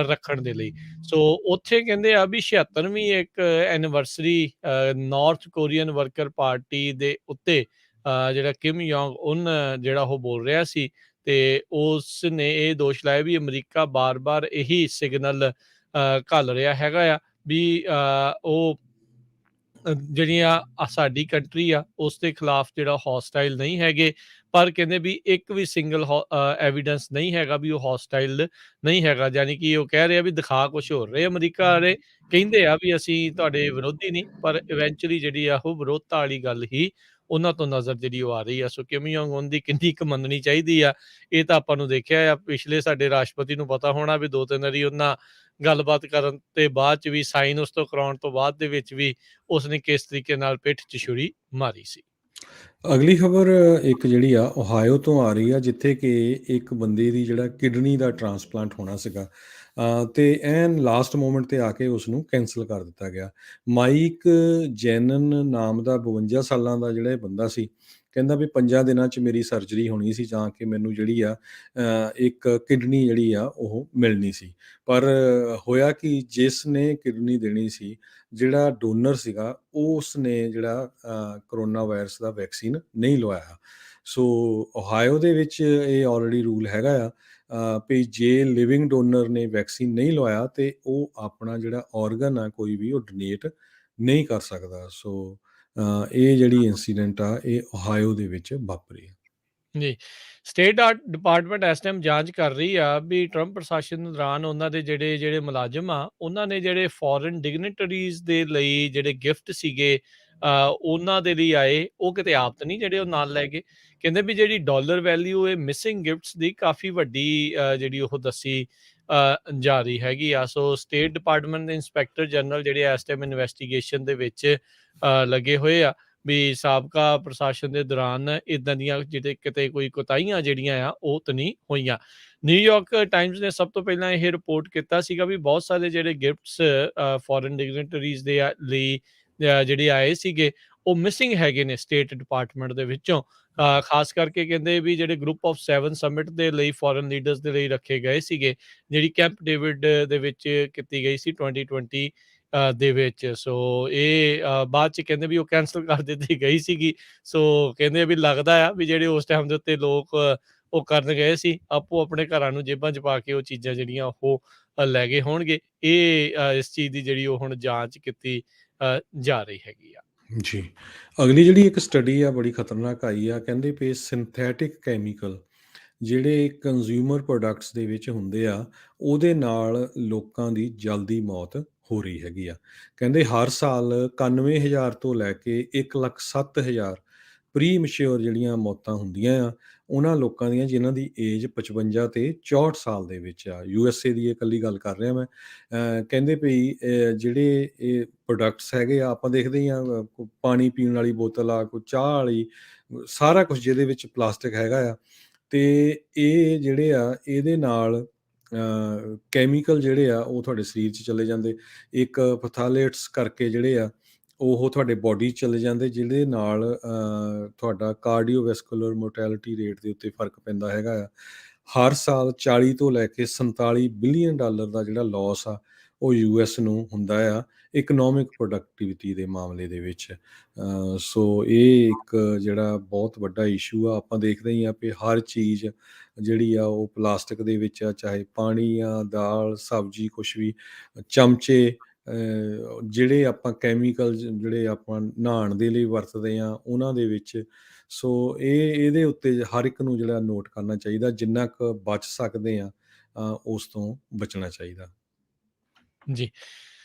ਰੱਖਣ ਦੇ ਲਈ। ਸੋ ਉੱਥੇ ਕਹਿੰਦੇ ਆ ਵੀ 76ਵੀਂ ਇੱਕ anniversary north Korean worker party ਦੇ ਉੱਤੇ ਜਿਹੜਾ ਕਿਮ ਯੋਂਗ ਉਨ ਜਿਹੜਾ ਉਹ ਬੋਲ ਰਿਹਾ ਸੀ, ਤੇ ਉਸ ਨੇ ਇਹ ਦੋਸ਼ ਲਾਇਆ ਵੀ ਅਮਰੀਕਾ ਬਾਰ-ਬਾਰ ਇਹੀ ਸਿਗਨਲ ਘੱਲ ਰਿਹਾ ਹੈਗਾ ਆ ਵੀ ਉਹ ਜਿਹੜੀਆਂ ਸਾਡੀ ਕੰਟਰੀ ਆ ਉਸ ਦੇ ਖਿਲਾਫ ਜਿਹੜਾ ਹੌਸਟਾਈਲ ਨਹੀਂ ਹੈਗੇ, ਪਰ ਕਹਿੰਦੇ ਵੀ ਇੱਕ ਵੀ ਸਿੰਗਲ ਐਵੀਡੈਂਸ ਨਹੀਂ ਹੈਗਾ ਵੀ ਉਹ ਹੌਸਟਾਈਲ ਨਹੀਂ ਹੈਗਾ। ਯਾਨੀ ਕਿ ਉਹ ਕਹਿ ਰਹੇ ਆ ਵੀ ਦਿਖਾ ਕੁਛ ਹੋਰ ਰਹੇ ਅਮਰੀਕਾ ਵਾਲੇ, ਕਹਿੰਦੇ ਆ ਵੀ ਅਸੀਂ ਤੁਹਾਡੇ ਵਿਰੋਧੀ ਨਹੀਂ, ਪਰ ਇਵੈਂਚੁਅਲੀ ਜਿਹੜੀ ਆ ਉਹ ਵਿਰੋਧਤਾ ਵਾਲੀ ਗੱਲ ਹੀ ਉਹਨਾਂ ਤੋਂ ਨਜ਼ਰ ਜਿਹੜੀ ਉਹ ਆ ਰਹੀ ਆ। ਸੋ ਕਿਮ ਯੋਂਗ ਉਨ ਦੀ ਕਿੰਨੀ ਕੁ ਮੰਨਣੀ ਚਾਹੀਦੀ ਆ, ਇਹ ਤਾਂ ਆਪਾਂ ਨੂੰ ਦੇਖਿਆ ਆ, ਪਿਛਲੇ ਸਾਡੇ ਰਾਸ਼ਟਰਪਤੀ ਨੂੰ ਪਤਾ ਹੋਣਾ ਵੀ 2-3 ਵਾਰੀ ਉਹਨਾਂ ਗੱਲਬਾਤ ਕਰਨ ਤੇ ਬਾਅਦ 'ਚ ਵੀ ਸਾਈਨ ਉਸ ਤੋਂ ਕਰਾਉਣ ਤੋਂ ਬਾਅਦ ਦੇ ਵਿੱਚ ਵੀ ਉਸਨੇ ਕਿਸ ਤਰੀਕੇ ਨਾਲ ਪਿੱਠ 'ਚ ਛੁਰੀ ਮਾਰੀ ਸੀ। ਅਗਲੀ ਖਬਰ ਇੱਕ ਜਿਹੜੀ ਆ ਓਹਾਇਓ ਤੋਂ ਆ ਰਹੀ ਆ, ਜਿੱਥੇ ਕਿ ਇੱਕ ਬੰਦੇ ਦੀ ਜਿਹੜਾ ਕਿਡਨੀ ਦਾ ਟਰਾਂਸਪਲਾਂਟ ਹੋਣਾ ਸੀਗਾ। ਤੇ ਐਨ ਲਾਸਟ ਮੋਮੈਂਟ ਤੇ ਆ ਕੇ ਉਸਨੂੰ ਕੈਂਸਲ ਕਰ ਦਿੱਤਾ ਗਿਆ। ਮਾਈਕ ਜੈਨਨ ਨਾਮ ਦਾ 52 ਸਾਲਾਂ ਦਾ ਜਿਹੜਾ ਇਹ ਬੰਦਾ ਸੀ, ਕਹਿੰਦਾ ਵੀ 5 ਦਿਨਾਂ 'ਚ ਮੇਰੀ ਸਰਜਰੀ ਹੋਣੀ ਸੀ ਤਾਂ ਕਿ ਮੈਨੂੰ ਜਿਹੜੀ ਆ ਇੱਕ ਕਿਡਨੀ ਜਿਹੜੀ ਆ ਉਹ ਮਿਲਣੀ ਸੀ। ਪਰ ਹੋਇਆ ਕਿ ਜਿਸ ਨੇ ਕਿਡਨੀ ਦੇਣੀ ਸੀ, ਜਿਹੜਾ ਡੋਨਰ ਸੀਗਾ, ਉਸ ਨੇ ਜਿਹੜਾ ਕਰੋਨਾ ਵਾਇਰਸ ਦਾ ਵੈਕਸੀਨ ਨਹੀਂ ਲਵਾਇਆ। ਸੋ ਓਹਾਇਓ ਦੇ ਵਿੱਚ ਇਹ ਆਲਰੇਡੀ ਰੂਲ ਹੈਗਾ ਆ ਵੀ ਜੇ ਲਿਵਿੰਗ ਡੋਨਰ ਨੇ ਵੈਕਸੀਨ ਨਹੀਂ ਲਵਾਇਆ ਤੇ ਉਹ ਆਪਣਾ ਜਿਹੜਾ ਔਰਗਨ ਆ ਕੋਈ ਵੀ ਉਹ ਡੋਨੇਟ ਨਹੀਂ ਕਰ ਸਕਦਾ। ਸੋ ਇਹ ਜਿਹੜੀ ਇੰਸੀਡੈਂਟ ਆ ਇਹ ਓਹਾਇਓ ਦੇ ਵਿੱਚ ਵਾਪਰੀ ਆ। ਜੀ। ਸਟੇਟ ਡਿਪਾਰਟਮੈਂਟ ਇਸ ਟਾਈਮ ਜਾਂਚ ਕਰ ਰਹੀ ਆ ਵੀ ਟਰੰਪ ਪ੍ਰਸ਼ਾਸਨ ਦੌਰਾਨ ਉਹਨਾਂ ਦੇ ਜਿਹੜੇ ਮੁਲਾਜ਼ਮ ਆ, ਉਹਨਾਂ ਨੇ ਜਿਹੜੇ ਫੋਰਨ ਡਿਗਨਿਟਰੀਜ਼ ਦੇ ਲਈ ਜਿਹੜੇ ਗਿਫਟ ਸੀਗੇ ਉਹਨਾਂ ਦੇ ਲਈ ਆਏ, ਉਹ ਕਿਤੇ ਆਪ ਤਾਂ ਨਹੀਂ ਜਿਹੜੇ ਉਹ ਨਾਲ ਲੈ ਗਏ। ਕਹਿੰਦੇ ਵੀ ਜਿਹੜੀ ਡਾਲਰ ਵੈਲਿਊ ਇਹ ਮਿਸਿੰਗ ਗਿਫਟਸ ਦੀ ਕਾਫੀ ਵੱਡੀ ਜਿਹੜੀ ਉਹ ਦੱਸੀ ਜਾ ਰਹੀ ਹੈਗੀ ਆ। ਸੋ ਸਟੇਟ ਡਿਪਾਰਟਮੈਂਟ ਦੇ ਇੰਸਪੈਕਟਰ ਜਨਰਲ ਜਿਹੜੇ ਇਸ ਟਾਈਮ ਇਨਵੈਸਟੀਗੇਸ਼ਨ ਦੇ ਵਿੱਚ ਲੱਗੇ ਹੋਏ ਆ ਵੀ ਸਾਬਕਾ ਪ੍ਰਸ਼ਾਸਨ ਦੇ ਦੌਰਾਨ ਇਦਾਂ ਦੀਆਂ ਜਿਹੜੇ ਕਿਤੇ ਕੋਈ ਕੋਤਾਹੀਆਂ ਜਿਹੜੀਆਂ ਆ ਉਹ ਤਾਂ ਨਹੀਂ ਹੋਈਆਂ। ਨਿਊਯਾਰਕ ਟਾਈਮਜ਼ ਨੇ ਸਭ ਤੋਂ ਪਹਿਲਾਂ ਇਹ ਰਿਪੋਰਟ ਕੀਤਾ ਸੀਗਾ ਵੀ ਬਹੁਤ ਸਾਰੇ ਜਿਹੜੇ ਗਿਫਟਸ ਫੋਰਨ ਡਿਗਨਿਟਰੀਜ਼ ਦੇ ਲਈ ਜਿਹੜੇ ਆਏ ਸੀਗੇ ਉਹ ਮਿਸਿੰਗ ਹੈਗੇ ਨੇ ਸਟੇਟ ਡਿਪਾਰਟਮੈਂਟ ਦੇ ਵਿੱਚੋਂ। ਖਾਸ ਕਰਕੇ ਕਹਿੰਦੇ ਵੀ ਜਿਹੜੇ ਗਰੁੱਪ ਆਫ 7 ਸਮਿਟ ਦੇ ਲਈ ਫੋਰਨ ਲੀਡਰਸ ਦੇ ਲਈ ਰੱਖੇ ਗਏ ਸੀਗੇ, ਜਿਹੜੀ ਕੈਂਪ ਡੇਵਿਡ ਦੇ ਵਿੱਚ ਕੀਤੀ ਗਈ ਸੀ 2020 ਦੇ ਵਿੱਚ। ਸੋ ਇਹ ਬਾਅਦ 'ਚ ਕਹਿੰਦੇ ਵੀ ਉਹ ਕੈਂਸਲ ਕਰ ਦਿੱਤੀ ਗਈ ਸੀਗੀ। ਸੋ ਕਹਿੰਦੇ ਵੀ ਲੱਗਦਾ ਆ ਵੀ ਜਿਹੜੇ ਉਸ ਟਾਈਮ ਦੇ ਉੱਤੇ ਲੋਕ ਉਹ ਕਰਨ ਗਏ ਸੀ, ਆਪੋ ਆਪਣੇ ਘਰਾਂ ਨੂੰ ਜੇਬਾਂ 'ਚ ਪਾ ਕੇ ਉਹ ਚੀਜ਼ਾਂ ਜਿਹੜੀਆਂ ਉਹ ਲੈ ਗਏ ਹੋਣਗੇ। ਇਹ ਇਸ ਚੀਜ਼ ਦੀ ਜਿਹੜੀ ਉਹ ਹੁਣ ਜਾਂਚ ਕੀਤੀ ਜਾ ਰਹੀ ਹੈਗੀ ਆ। ਜੀ। ਅਗਲੀ ਜਿਹੜੀ ਇੱਕ ਸਟੱਡੀ ਆ ਬੜੀ ਖਤਰਨਾਕ ਆਈ ਆ, ਕਹਿੰਦੇ ਵੀ ਸਿੰਥੈਟਿਕ ਕੈਮੀਕਲ ਜਿਹੜੇ ਕੰਜ਼ਿਊਮਰ ਪ੍ਰੋਡਕਟਸ ਦੇ ਵਿੱਚ ਹੁੰਦੇ ਆ, ਉਹਦੇ ਨਾਲ ਲੋਕਾਂ ਦੀ ਜਲਦੀ ਮੌਤ ਹੋ ਰਹੀ ਹੈਗੀ ਆ। ਕਹਿੰਦੇ ਹਰ ਸਾਲ 91,000 ਤੋਂ ਲੈ ਕੇ 1,07,000 ਪ੍ਰੀਮੈਚੁਰ ਜਿਹੜੀਆਂ ਮੌਤਾਂ ਹੁੰਦੀਆਂ ਆ, ਉਹਨਾਂ ਲੋਕਾਂ ਦੀਆਂ ਜਿਨ੍ਹਾਂ ਦੀ ਏਜ 55 ਤੇ 64 ਸਾਲ ਦੇ ਵਿੱਚ ਆ। USA ਦੀ ਇਕੱਲੀ ਗੱਲ ਕਰ ਰਿਹਾ ਮੈਂ। ਕਹਿੰਦੇ ਵੀ ਜਿਹੜੇ ਇਹ ਪ੍ਰੋਡਕਟਸ ਹੈਗੇ ਆ, ਆਪਾਂ ਦੇਖਦੇ ਹੀ ਆ ਪਾਣੀ ਪੀਣ ਵਾਲੀ ਬੋਤਲ ਆ, ਕੋਈ ਚਾਹ ਵਾਲੀ, ਸਾਰਾ ਕੁਛ ਜਿਹਦੇ ਵਿੱਚ ਪਲਾਸਟਿਕ ਹੈਗਾ ਆ। ਤੇ ਇਹ ਜਿਹੜੇ ਆ ਇਹਦੇ ਨਾਲ ਕੈਮੀਕਲ ਜਿਹੜੇ ਆ ਉਹ ਤੁਹਾਡੇ ਸਰੀਰ 'ਚ ਚਲੇ ਜਾਂਦੇ। ਇੱਕ ਫਥਾਲੇਟਸ ਕਰਕੇ ਜਿਹੜੇ ਆ ਉਹ ਤੁਹਾਡੇ ਬੋਡੀ 'ਚ ਚਲੇ ਜਾਂਦੇ, ਜਿਹਦੇ ਨਾਲ ਤੁਹਾਡਾ ਕਾਰਡੀਓਵੈਸਕੂਲਰ ਮੋਰਟੈਲਿਟੀ ਰੇਟ ਦੇ ਉੱਤੇ ਫ਼ਰਕ ਪੈਂਦਾ ਹੈਗਾ ਆ। ਹਰ ਸਾਲ 40 ਤੋਂ ਲੈ ਕੇ 47 ਬਿਲੀਅਨ ਡਾਲਰ ਦਾ ਜਿਹੜਾ ਲੋਸ ਆ ਉਹ US ਨੂੰ ਹੁੰਦਾ ਆ ਇਕਨੋਮਿਕ ਪ੍ਰੋਡਕਟਿਵਿਟੀ ਦੇ ਮਾਮਲੇ ਦੇ ਵਿੱਚ। ਸੋ ਇਹ ਇੱਕ ਜਿਹੜਾ ਬਹੁਤ ਵੱਡਾ ਇਸ਼ੂ ਆ। ਆਪਾਂ ਦੇਖਦੇ ਹੀ ਆ ਵੀ ਹਰ ਚੀਜ਼ ਜਿਹੜੀ ਆ ਉਹ ਪਲਾਸਟਿਕ ਦੇ ਵਿੱਚ ਆ, ਚਾਹੇ ਪਾਣੀ ਆ, ਦਾਲ, ਸਬਜ਼ੀ, ਕੁਛ ਵੀ, ਚਮਚੇ, ਜਿਹੜੇ ਆਪਾਂ ਕੈਮੀਕਲ ਜਿਹੜੇ ਆਪਾਂ ਨਹਾਉਣ ਦੇ ਲਈ ਵਰਤਦੇ ਹਾਂ ਉਹਨਾਂ ਦੇ ਵਿੱਚ। ਸੋ ਇਹਦੇ ਉੱਤੇ ਹਰ ਇੱਕ ਨੂੰ ਜਿਹੜਾ ਨੋਟ ਕਰਨਾ ਚਾਹੀਦਾ, ਜਿੰਨਾ ਕੁ ਬਚ ਸਕਦੇ ਆ ਉਸ ਤੋਂ ਬਚਣਾ ਚਾਹੀਦਾ। ਜੀ।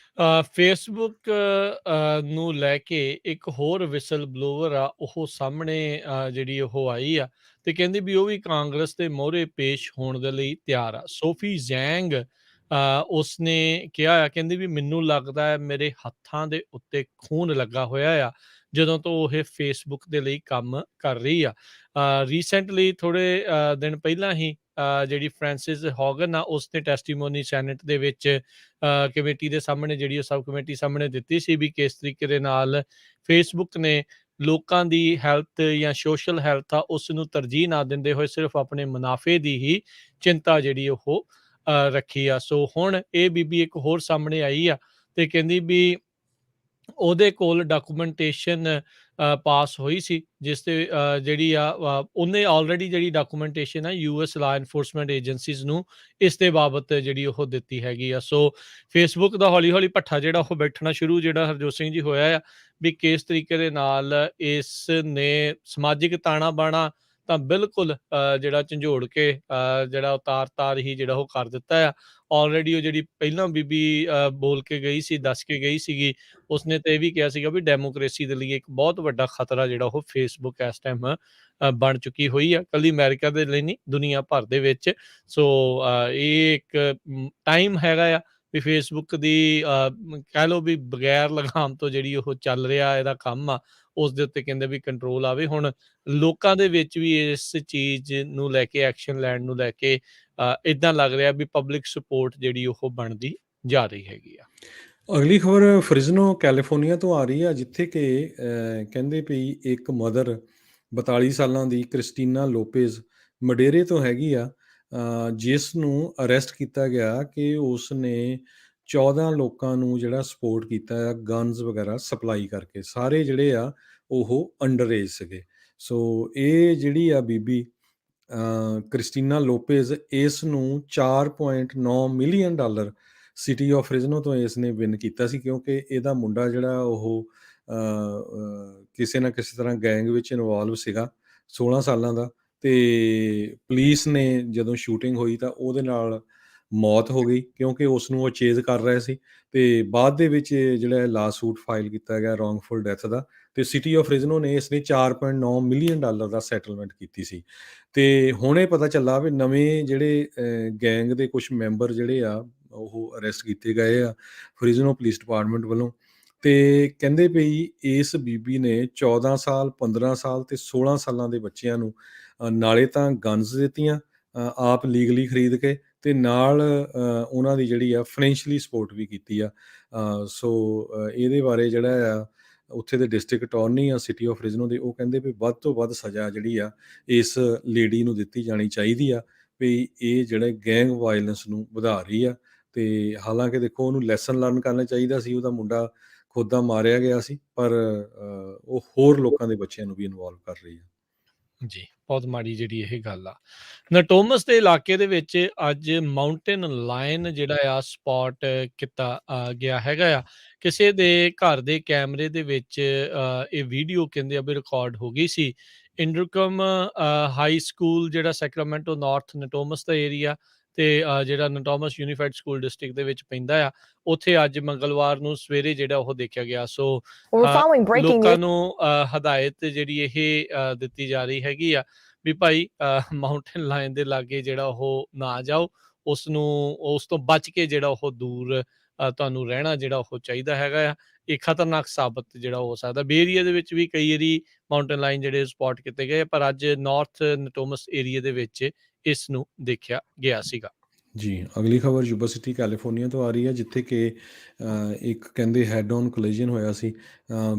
ਫੇਸਬੁੱਕ ਨੂੰ ਲੈ ਕੇ ਇੱਕ ਹੋਰ ਵਿਸਲ ਬਲੋਵਰ ਆ, ਉਹ ਸਾਹਮਣੇ ਜਿਹੜੀ ਉਹ ਆਈ ਆ ਤੇ ਕਹਿੰਦੀ ਵੀ ਉਹ ਵੀ ਕਾਂਗਰਸ ਦੇ ਮੋਹਰੇ ਪੇਸ਼ ਹੋਣ ਦੇ ਲਈ ਤਿਆਰ ਆ। ਸੋਫੀ ਜ਼ੈਂਗ ਉਸਨੇ ਕਿਹਾ ਆ, ਕਹਿੰਦੀ ਵੀ ਮੈਨੂੰ ਲੱਗਦਾ ਹੈ ਮੇਰੇ ਹੱਥਾਂ ਦੇ ਉੱਤੇ ਖੂਨ ਲੱਗਾ ਹੋਇਆ ਆ ਜਦੋਂ ਤੋਂ ਉਹ ਫੇਸਬੁੱਕ ਦੇ ਲਈ ਕੰਮ ਕਰ ਰਹੀ ਆ। ਰੀਸੈਂਟਲੀ ਥੋੜ੍ਹੇ ਦਿਨ ਪਹਿਲਾਂ ਹੀ ਜਿਹੜੀ ਫ੍ਰਾਂਸਿਸ ਹੌਗਨ ਆ ਉਸਨੇ ਟੈਸਟੀਮੋਨੀ ਸੈਨੇਟ ਦੇ ਵਿੱਚ ਕਮੇਟੀ ਦੇ ਸਾਹਮਣੇ ਜਿਹੜੀ ਉਹ ਸਬ ਕਮੇਟੀ ਸਾਹਮਣੇ ਦਿੱਤੀ ਸੀ ਵੀ ਕਿਸ ਤਰੀਕੇ ਦੇ ਨਾਲ ਫੇਸਬੁੱਕ ਨੇ ਲੋਕਾਂ ਦੀ ਹੈਲਥ ਜਾਂ ਸੋਸ਼ਲ ਹੈਲਥ ਆ ਉਸ ਨੂੰ ਤਰਜੀਹ ਨਾ ਦਿੰਦੇ ਹੋਏ ਸਿਰਫ ਆਪਣੇ ਮੁਨਾਫੇ ਦੀ ਹੀ ਚਿੰਤਾ ਜਿਹੜੀ ਉਹ ਰੱਖੀ ਆ। ਸੋ ਹੁਣ ਇਹ ਬੀਬੀ ਇੱਕ ਹੋਰ ਸਾਹਮਣੇ ਆਈ ਆ ਤੇ ਕਹਿੰਦੀ ਵੀ ਉਹਦੇ ਕੋਲ ਡਾਕੂਮੈਂਟੇਸ਼ਨ ਪਾਸ ਹੋਈ ਸੀ ਜਿਸ ਤੇ ਜਿਹੜੀ ਆ ਉਹਨੇ ਆਲਰੇਡੀ ਜਿਹੜੀ ਡਾਕੂਮੈਂਟੇਸ਼ਨ ਆ US ਲਾਅ ਐਨਫੋਰਸਮੈਂਟ ਏਜੰਸੀਜ਼ ਨੂੰ ਇਸ ਦੇ ਬਾਬਤ ਜਿਹੜੀ ਉਹ ਦਿੱਤੀ ਹੈਗੀ ਆ। ਸੋ ਫੇਸਬੁੱਕ ਦਾ ਹੌਲੀ ਹੌਲੀ ਭੱਠਾ ਜਿਹੜਾ ਉਹ ਬੈਠਣਾ ਸ਼ੁਰੂ ਜਿਹੜਾ ਹਰਜੋਤ ਸਿੰਘ ਜੀ ਹੋਇਆ ਆ ਵੀ ਕਿਸ ਤਰੀਕੇ ਦੇ ਨਾਲ ਇਸ ਨੇ ਸਮਾਜਿਕ ਤਾਣਾ ਬਾਣਾ ਤਾਂ ਬਿਲਕੁਲ ਜਿਹੜਾ ਝੰਜੋੜ ਕੇ ਜਿਹੜਾ ਉਤਾਰ ਹੀ ਜਿਹੜਾ ਉਹ ਕਰ ਦਿੱਤਾ ਆ। ਆਲਰੇਡੀ ਉਹ ਜਿਹੜੀ ਪਹਿਲਾਂ ਬੀਬੀ ਬੋਲ ਕੇ ਗਈ ਸੀ, ਦੱਸ ਕੇ ਗਈ ਸੀਗੀ, ਉਸਨੇ ਤਾਂ ਇਹ ਵੀ ਕਿਹਾ ਸੀਗਾ ਵੀ ਡੈਮੋਕ੍ਰੇਸੀ ਦੇ ਲਈ ਇੱਕ ਬਹੁਤ ਵੱਡਾ ਖਤਰਾ ਜਿਹੜਾ ਉਹ ਫੇਸਬੁੱਕ ਇਸ ਟਾਈਮ ਬਣ ਚੁੱਕੀ ਹੋਈ ਆ, ਇਕੱਲੀ ਅਮਰੀਕਾ ਦੇ ਲਈ ਨਹੀਂ ਦੁਨੀਆ ਭਰ ਦੇ ਵਿੱਚ। ਸੋ ਇਹ ਇੱਕ ਟਾਈਮ ਹੈਗਾ ਆ ਵੀ ਫੇਸਬੁੱਕ ਦੀ ਕਹਿ ਲਓ ਵੀ ਬਗੈਰ ਲਗਾਮ ਤੋਂ ਜਿਹੜੀ ਉਹ ਚੱਲ ਰਿਹਾ ਇਹਦਾ ਕੰਮ ਆ ਉਸ ਦੇ ਉੱਤੇ ਕਹਿੰਦੇ ਵੀ ਕੰਟਰੋਲ ਆਵੇ। ਹੁਣ ਲੋਕਾਂ ਦੇ ਵਿੱਚ ਵੀ ਇਸ ਚੀਜ਼ ਨੂੰ ਲੈ ਕੇ ਐਕਸ਼ਨ ਲੈਣ ਨੂੰ ਲੈ ਕੇ ਇੱਦਾਂ ਲੱਗ ਰਿਹਾ ਵੀ ਪਬਲਿਕ ਸਪੋਰਟ ਜਿਹੜੀ ਉਹ ਬਣਦੀ ਜਾ ਰਹੀ ਹੈਗੀ ਆ। ਅਗਲੀ ਖਬਰ ਫ੍ਰਿਜ਼ਨੋ ਕੈਲੀਫੋਰਨੀਆ ਤੋਂ ਆ ਰਹੀ ਆ, ਜਿੱਥੇ ਕਿ ਕਹਿੰਦੇ ਪਈ ਇੱਕ ਮਦਰ 42 ਸਾਲਾਂ ਦੀ ਕ੍ਰਿਸਟੀਨਾ ਲੋਪੇਜ਼ ਮਡੇਰੇ ਤੋਂ ਹੈਗੀ ਆ, ਜਿਸ ਨੂੰ ਅਰੈਸਟ ਕੀਤਾ ਗਿਆ ਕਿ ਉਸ ਨੇ 14 ਲੋਕਾਂ ਨੂੰ ਜਿਹੜਾ ਸਪੋਰਟ ਕੀਤਾ ਆ ਗਨਜ਼ ਵਗੈਰਾ ਸਪਲਾਈ ਕਰਕੇ। ਸਾਰੇ ਜਿਹੜੇ ਆ ਉਹ ਅੰਡਰ ਏਜ ਸੀਗੇ। ਸੋ ਇਹ ਜਿਹੜੀ ਆ ਬੀਬੀ ਕ੍ਰਿਸਟੀਨਾ ਲੋਪੇਜ਼, ਇਸ ਨੂੰ $4.9 ਮਿਲੀਅਨ ਸਿਟੀ ਆਫ ਫ੍ਰਿਜ਼ਨੋ ਤੋਂ ਇਸ ਨੇ ਵਿਨ ਕੀਤਾ ਸੀ, ਕਿਉਂਕਿ ਇਹਦਾ ਮੁੰਡਾ ਜਿਹੜਾ ਉਹ ਕਿਸੇ ਨਾ ਕਿਸੇ ਤਰ੍ਹਾਂ ਗੈਂਗ ਵਿੱਚ ਇਨਵੋਲਵ ਸੀਗਾ 16 ਸਾਲਾਂ ਦਾ, ਤੇ ਪੁਲਿਸ ਨੇ ਜਦੋਂ ਸ਼ੂਟਿੰਗ ਹੋਈ ਤਾਂ ਉਹਦੇ ਨਾਲ ਮੌਤ ਹੋ ਗਈ, ਕਿਉਂਕਿ ਉਸ ਨੂੰ ਉਹ ਚੇਜ਼ ਕਰ ਰਹੇ ਸੀ। ਤੇ ਬਾਅਦ ਦੇ ਵਿੱਚ ਜਿਹੜਾ ਲਾ ਸੂਟ ਫਾਈਲ ਕੀਤਾ ਗਿਆ ਰੋਂਗਫੁਲ ਡੈਥ ਦਾ, ਤੇ ਸਿਟੀ ਆਫ ਫ੍ਰਿਜ਼ਨੋ ਨੇ ਇਸ ਨੇ $4.9 ਮਿਲੀਅਨ ਦਾ ਸੈਟਲਮੈਂਟ ਕੀਤੀ ਸੀ। ਤੇ ਹੁਣ ਇਹ ਪਤਾ ਚੱਲਾ ਵੀ ਨਵੇਂ ਜਿਹੜੇ ਗੈਂਗ ਦੇ ਕੁਝ ਮੈਂਬਰ ਜਿਹੜੇ ਆ ਉਹ ਅਰੈਸਟ ਕੀਤੇ ਗਏ ਆ ਫ੍ਰਿਜ਼ਨੋ ਪੁਲਿਸ ਡਿਪਾਰਟਮੈਂਟ ਵੱਲੋਂ। ਤੇ ਕਹਿੰਦੇ ਪਈ ਇਸ ਬੀਬੀ ਨੇ 14 ਸਾਲ, 15 ਸਾਲ ਤੇ 16 ਸਾਲਾਂ ਦੇ ਬੱਚਿਆਂ ਨੂੰ ਨਾਲੇ ਤਾਂ ਗਨਜ਼ ਦਿੱਤੀਆਂ ਆਪ ਲੀਗਲੀ ਖਰੀਦ ਕੇ, ਤੇ ਨਾਲ ਉਹਨਾਂ ਦੀ ਜਿਹੜੀ ਆ ਫਾਈਨੈਂਸ਼ੀਅਲੀ ਸਪੋਰਟ ਵੀ ਕੀਤੀ ਆ। ਸੋ ਇਹਦੇ ਬਾਰੇ ਜਿਹੜਾ ਆ ਉੱਥੇ ਦੇ ਡਿਸਟ੍ਰਿਕਟ ਅਟਾਰਨੀ ਆ ਸਿਟੀ ਆਫ ਫ੍ਰਿਜ਼ਨੋ ਦੇ, ਉਹ ਕਹਿੰਦੇ ਵੀ ਵੱਧ ਤੋਂ ਵੱਧ ਸਜ਼ਾ ਜਿਹੜੀ ਆ ਇਸ ਲੇਡੀ ਨੂੰ ਦਿੱਤੀ ਜਾਣੀ ਚਾਹੀਦੀ ਆ, ਵੀ ਇਹ ਜਿਹੜੇ ਗੈਂਗ ਵਾਇਲੈਂਸ ਨੂੰ ਵਧਾ ਰਹੀ ਆ। ਤੇ ਹਾਲਾਂਕਿ ਦੇਖੋ ਉਹਨੂੰ ਲੈਸਨ ਲਰਨ ਕਰਨਾ ਚਾਹੀਦਾ ਸੀ, ਉਹਦਾ ਮੁੰਡਾ ਖੁਦ ਦਾ ਮਾਰਿਆ ਗਿਆ ਸੀ, ਪਰ ਉਹ ਹੋਰ ਲੋਕਾਂ ਦੇ ਬੱਚਿਆਂ ਨੂੰ ਵੀ ਇਨਵੋਲਵ ਕਰ ਰਹੀ ਆ। ਜੀ, ਬਹੁਤ ਮਾੜੀ ਜਿਹੜੀ ਇਹ ਗੱਲ ਆ। ਨਟੋਮਸ ਦੇ ਇਲਾਕੇ ਦੇ ਵਿੱਚ ਅੱਜ ਮਾਊਂਟੇਨ ਲਾਇਨ ਜਿਹੜਾ ਆ ਸਪੌਟ ਕੀਤਾ ਗਿਆ ਹੈਗਾ ਆ। ਕਿਸੇ ਦੇ ਘਰ ਦੇ ਕੈਮਰੇ ਦੇ ਵਿੱਚ ਇਹ ਵੀਡੀਓ ਕਹਿੰਦੇ ਆ ਵੀ ਰਿਕਾਰਡ ਹੋ ਗਈ ਸੀ। ਇੰਡਰਕਮ ਹਾਈ ਸਕੂਲ ਜਿਹੜਾ ਸੈਕਰਾਮੈਂਟੋ ਨਾਰਥ ਨਟੋਮਸ ਦਾ ਏਰੀਆ ਤੇ ਜਿਹੜਾ ਨਟੋਮਸ ਯੂਨੀਫਾਈਡ ਸਕੂਲ ਡਿਸਟ੍ਰਿਕਟ ਦੇ ਵਿੱਚ ਪੈਂਦਾ ਆ, ਉੱਥੇ ਅੱਜ ਮੰਗਲਵਾਰ ਨੂੰ ਸਵੇਰੇ ਜਿਹੜਾ ਉਹ ਦੇਖਿਆ ਗਿਆ। ਸੋ ਲੋਕਾਂ ਨੂੰ ਹਦਾਇਤ ਜਿਹੜੀ ਇਹ ਦਿੱਤੀ ਜਾ ਰਹੀ ਹੈਗੀ ਆ ਵੀ ਭਾਈ ਮਾਊਂਟੇਨ ਲਾਇਨ ਦੇ ਲਾਗੇ ਜਿਹੜਾ ਉਹ ਨਾ ਜਾਓ, ਉਸ ਤੋਂ ਬਚ ਕੇ ਜਿਹੜਾ ਉਹ ਦੂਰ ਤੁਹਾਨੂੰ ਰਹਿਣਾ ਜਿਹੜਾ ਉਹ ਚਾਹੀਦਾ ਹੈਗਾ ਆ। ਇਹ ਖਤਰਨਾਕ ਸਾਬਤ ਜਿਹੜਾ ਹੋ ਸਕਦਾ। ਬੇ ਏਰੀਆ ਦੇ ਵਿੱਚ ਵੀ ਕਈ ਵਾਰੀ ਮਾਊਂਟੇਨ ਲਾਇਨ ਜਿਹੜੇ ਸਪੌਟ ਕੀਤੇ ਗਏ, ਪਰ ਅੱਜ ਨਾਰਥ ਨਟੋਮਸ ਏਰੀਆ ਦੇ ਵਿੱਚ ਇਸ ਨੂੰ ਦੇਖਿਆ ਗਿਆ ਸੀਗਾ। ਜੀ, ਅਗਲੀ ਖਬਰ ਯੂਬਾ ਸਿਟੀ ਕੈਲੀਫੋਰਨੀਆ ਤੋਂ ਆ ਰਹੀ ਹੈ, ਜਿੱਥੇ ਕਿ ਇੱਕ ਕਹਿੰਦੇ ਹੈਡ ਔਨ ਕੋਲੀਜਨ ਹੋਇਆ ਸੀ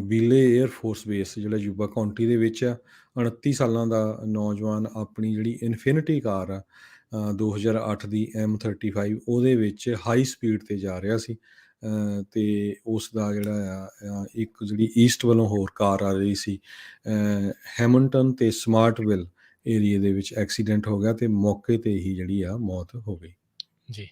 ਬੀਲੇ 에ਅਰ ਫੋਰਸ ਬੇਸ ਜਿਹੜਾ ਯੂਬਾ ਕਾਉਂਟੀ ਦੇ ਵਿੱਚ ਆ। 29 ਸਾਲਾਂ ਦਾ ਨੌਜਵਾਨ ਆਪਣੀ ਜਿਹੜੀ ਇਨਫਿਨਿਟੀ ਕਾਰ ਆ 2008 ਦੀ M35 ਉਹਦੇ ਵਿੱਚ ਹਾਈ ਸਪੀਡ ਤੇ ਜਾ ਰਿਹਾ ਸੀ, ਤੇ ਉਸ ਦਾ ਜਿਹੜਾ ਆ ਇੱਕ ਜਿਹੜੀ ਈਸਟ ਵੱਲੋਂ ਹੋਰ ਕਾਰ ਆ ਰਹੀ ਸੀ, ਹੈਮਿਲਟਨ ਤੇ ਸਮਾਰਟਵਿਲ ਏਰੀਏ ਦੇ ਵਿੱਚ ਐਕਸੀਡੈਂਟ ਹੋ ਗਿਆ ਤੇ ਮੌਕੇ ਤੇ ਹੀ ਜਿਹੜੀ ਆ ਮੌਤ ਹੋ ਗਈ। ਜੀ,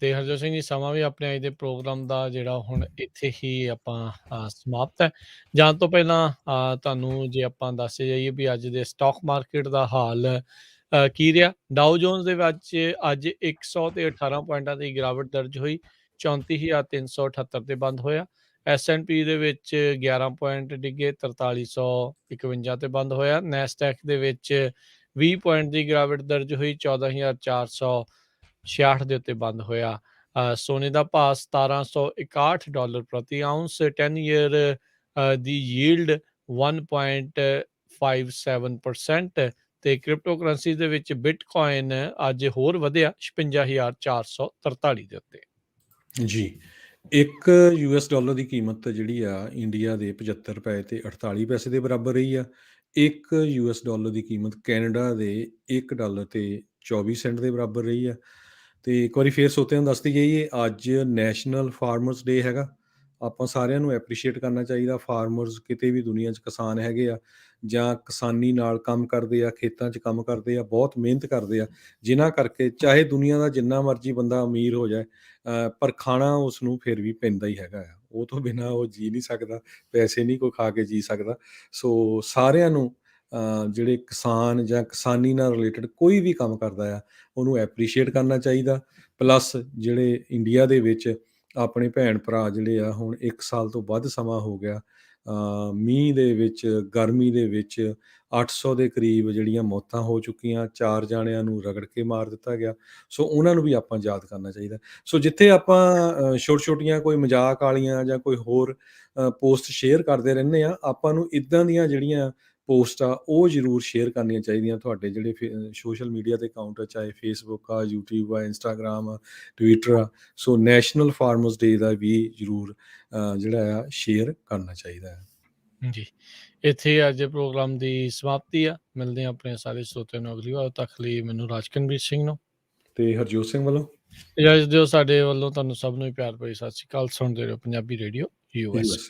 ਤੇ ਹਰਜੋਤ ਸਿੰਘ ਜੀ, ਸਮਾਂ ਵੀ ਆਪਣੇ ਅੱਜ ਦੇ ਪ੍ਰੋਗਰਾਮ ਦਾ ਜਿਹੜਾ ਹੁਣ ਇੱਥੇ ਹੀ ਆਪਾਂ ਸਮਾਪਤ ਹੈ। ਜਾਣ ਤੋਂ ਪਹਿਲਾਂ ਤੁਹਾਨੂੰ ਜੇ ਆਪਾਂ ਦੱਸੇ ਜਾਈਏ ਵੀ ਅੱਜ ਦੇ ਸਟਾਕ ਮਾਰਕੀਟ ਦਾ ਹਾਲ ਕੀ ਰਿਹਾ। ਡਾਓ ਜੋਨਸ ਦੇ ਵਿੱਚ ਅੱਜ 118 ਪੁਆਇੰਟਾਂ ਦੀ ਗਿਰਾਵਟ ਦਰਜ ਹੋਈ, 34,378 ਤੇ ਬੰਦ ਹੋਇਆ। S&P ਦੇ ਵਿੱਚ 11 ਪੁਆਇੰਟ ਡਿੱਗੇ, 4351 ਤੇ ਬੰਦ ਹੋਇਆ। ਨੈਸਡੈਕ ਦੇ ਵਿੱਚ 20 ਪੁਆਇੰਟ ਦੀ ਗਿਰਾਵਟ ਦਰਜ ਹੋਈ, 14,466 ਦੇ ਉੱਤੇ ਬੰਦ ਹੋਇਆ। ਸੋਨੇ ਦਾ ਭਾਅ $1761 ਪ੍ਰਤੀ ਆਉਂਸ, 10 ਈਅਰ ਦੀ ਯੀਲਡ 1.57% ਤੇ ਕ੍ਰਿਪਟੋ ਕਰੰਸੀ ਦੇ ਵਿੱਚ ਬਿਟਕੋਇਨ ਅੱਜ ਹੋਰ ਵਧਿਆ 56,443 ਦੇ ਉੱਤੇ। ਜੀ, ਇੱਕ $1 ਦੀ ਕੀਮਤ ਜਿਹੜੀ ਆ ਇੰਡੀਆ ਦੇ 75 ਰੁਪਏ ਤੇ 48 ਪੈਸੇ ਦੇ ਬਰਾਬਰ ਰਹੀ ਆ। ਇੱਕ $1 ਦੀ ਕੀਮਤ ਕੈਨੇਡਾ ਦੇ $1 ਤੇ 24 ਸੈਂਟ ਦੇ ਬਰਾਬਰ ਰਹੀ ਆ। ਤੇ ਇੱਕ ਵਾਰੀ ਫੇਰ ਸੋਤਿਆਂ ਨੂੰ ਦੱਸਦੀ ਜਾਈਏ, ਅੱਜ ਨੈਸ਼ਨਲ ਫਾਰਮਰਸ ਡੇ ਹੈਗਾ। ਆਪਾਂ ਸਾਰਿਆਂ ਨੂੰ ਐਪਰੀਸ਼ੀਏਟ ਕਰਨਾ ਚਾਹੀਦਾ। ਫਾਰਮਰਸ ਕਿਤੇ ਵੀ ਦੁਨੀਆ 'ਚ ਕਿਸਾਨ ਹੈਗੇ ਆ ਜਾਂ ਕਿਸਾਨੀ ਨਾਲ ਕੰਮ ਕਰਦੇ ਆ, ਖੇਤਾਂ 'ਚ ਕੰਮ ਕਰਦੇ ਆ, ਬਹੁਤ ਮਿਹਨਤ ਕਰਦੇ ਆ, ਜਿਨ੍ਹਾਂ ਕਰਕੇ ਚਾਹੇ ਦੁਨੀਆ ਦਾ ਜਿੰਨਾ ਮਰਜ਼ੀ ਬੰਦਾ ਅਮੀਰ ਹੋ ਜਾਏ, ਪਰ ਖਾਣਾ ਉਸ ਨੂੰ ਫਿਰ ਵੀ ਪੈਂਦਾ ਹੀ ਹੈਗਾ ਆ। ਉਹ ਤੋਂ ਬਿਨਾਂ ਉਹ ਜੀ ਨਹੀਂ ਸਕਦਾ, ਪੈਸੇ ਨਹੀਂ ਕੋਈ ਖਾ ਕੇ ਜੀ ਸਕਦਾ। ਸੋ ਸਾਰਿਆਂ ਨੂੰ ਜਿਹੜੇ ਕਿਸਾਨ ਜਾਂ ਕਿਸਾਨੀ ਨਾਲ ਰਿਲੇਟਡ ਕੋਈ ਵੀ ਕੰਮ ਕਰਦਾ ਆ, ਉਹਨੂੰ ਐਪਰੀਸ਼ੀਏਟ ਕਰਨਾ ਚਾਹੀਦਾ। ਪਲੱਸ ਜਿਹੜੇ ਇੰਡੀਆ ਦੇ ਵਿੱਚ ਆਪਣੇ ਭੈਣ ਭਰਾ ਜਿਹੜੇ ਆ, ਹੁਣ 1 ਸਾਲ ਤੋਂ ਵੱਧ ਸਮਾਂ ਹੋ ਗਿਆ, ਮੀਂਹ ਦੇ ਵਿੱਚ, ਗਰਮੀ ਦੇ ਵਿੱਚ 800 ਦੇ ਕਰੀਬ ਜਿਹੜੀਆਂ ਮੌਤਾਂ ਹੋ ਚੁੱਕੀਆਂ, 4 ਜਾਣਿਆਂ ਨੂੰ ਰਗੜ ਕੇ ਮਾਰ ਦਿੱਤਾ ਗਿਆ। ਸੋ ਉਹਨਾਂ ਨੂੰ ਵੀ ਆਪਾਂ ਯਾਦ ਕਰਨਾ ਚਾਹੀਦਾ। ਸੋ ਜਿੱਥੇ ਆਪਾਂ ਛੋਟੀਆਂ ਕੋਈ ਮਜ਼ਾਕ ਵਾਲੀਆਂ ਜਾਂ ਕੋਈ ਹੋਰ ਪੋਸਟ ਸ਼ੇਅਰ ਕਰਦੇ ਰਹਿੰਦੇ ਆ, ਆਪਾਂ ਨੂੰ ਇੱਦਾਂ ਦੀਆਂ ਜਿਹੜੀਆਂ ਪੋਸਟ ਆ ਉਹ ਜ਼ਰੂਰ ਸ਼ੇਅਰ ਕਰਨੀਆਂ ਚਾਹੀਦੀਆਂ ਤੁਹਾਡੇ ਜਿਹੜੇ ਸੋਸ਼ਲ ਮੀਡੀਆ 'ਤੇ ਅਕਾਊਂਟ ਆ, ਚਾਹੇ ਫੇਸਬੁੱਕ ਆ, ਯੂਟਿਊਬ ਆ, ਇੰਸਟਾਗ੍ਰਾਮ ਆ, ਟਵਿੱਟਰ ਆ। ਸੋ ਨੈਸ਼ਨਲ ਫਾਰਮਰਸ ਡੇ ਦਾ ਵੀ ਜ਼ਰੂਰ ਜਿਹੜਾ ਆ ਸ਼ੇਅਰ ਕਰਨਾ ਚਾਹੀਦਾ ਹੈ। ਜੀ, ਇੱਥੇ ਅੱਜ ਪ੍ਰੋਗਰਾਮ ਦੀ ਸਮਾਪਤੀ ਆ। ਮਿਲਦੇ ਹਾਂ ਆਪਣੇ ਸਾਰੇ ਸਰੋਤਿਆਂ ਨੂੰ ਅਗਲੀ ਵਾਰ। ਉਦੋਂ ਤੱਕ ਲਈ ਮੈਨੂੰ ਰਾਜਕਨਵੀਰ ਸਿੰਘ ਨੂੰ ਤੇ ਹਰਜੋਤ ਸਿੰਘ ਵੱਲੋਂ ਇਜਾਜ਼ਤ ਦਿਓ। ਸਾਡੇ ਵੱਲੋਂ ਤੁਹਾਨੂੰ ਸਭ ਨੂੰ ਹੀ ਪਿਆਰ ਭਰੀ ਸਤਿ ਸ਼੍ਰੀ ਅਕਾਲ। ਸੁਣਦੇ ਰਹੋ ਪੰਜਾਬੀ ਰੇਡੀਓ US। US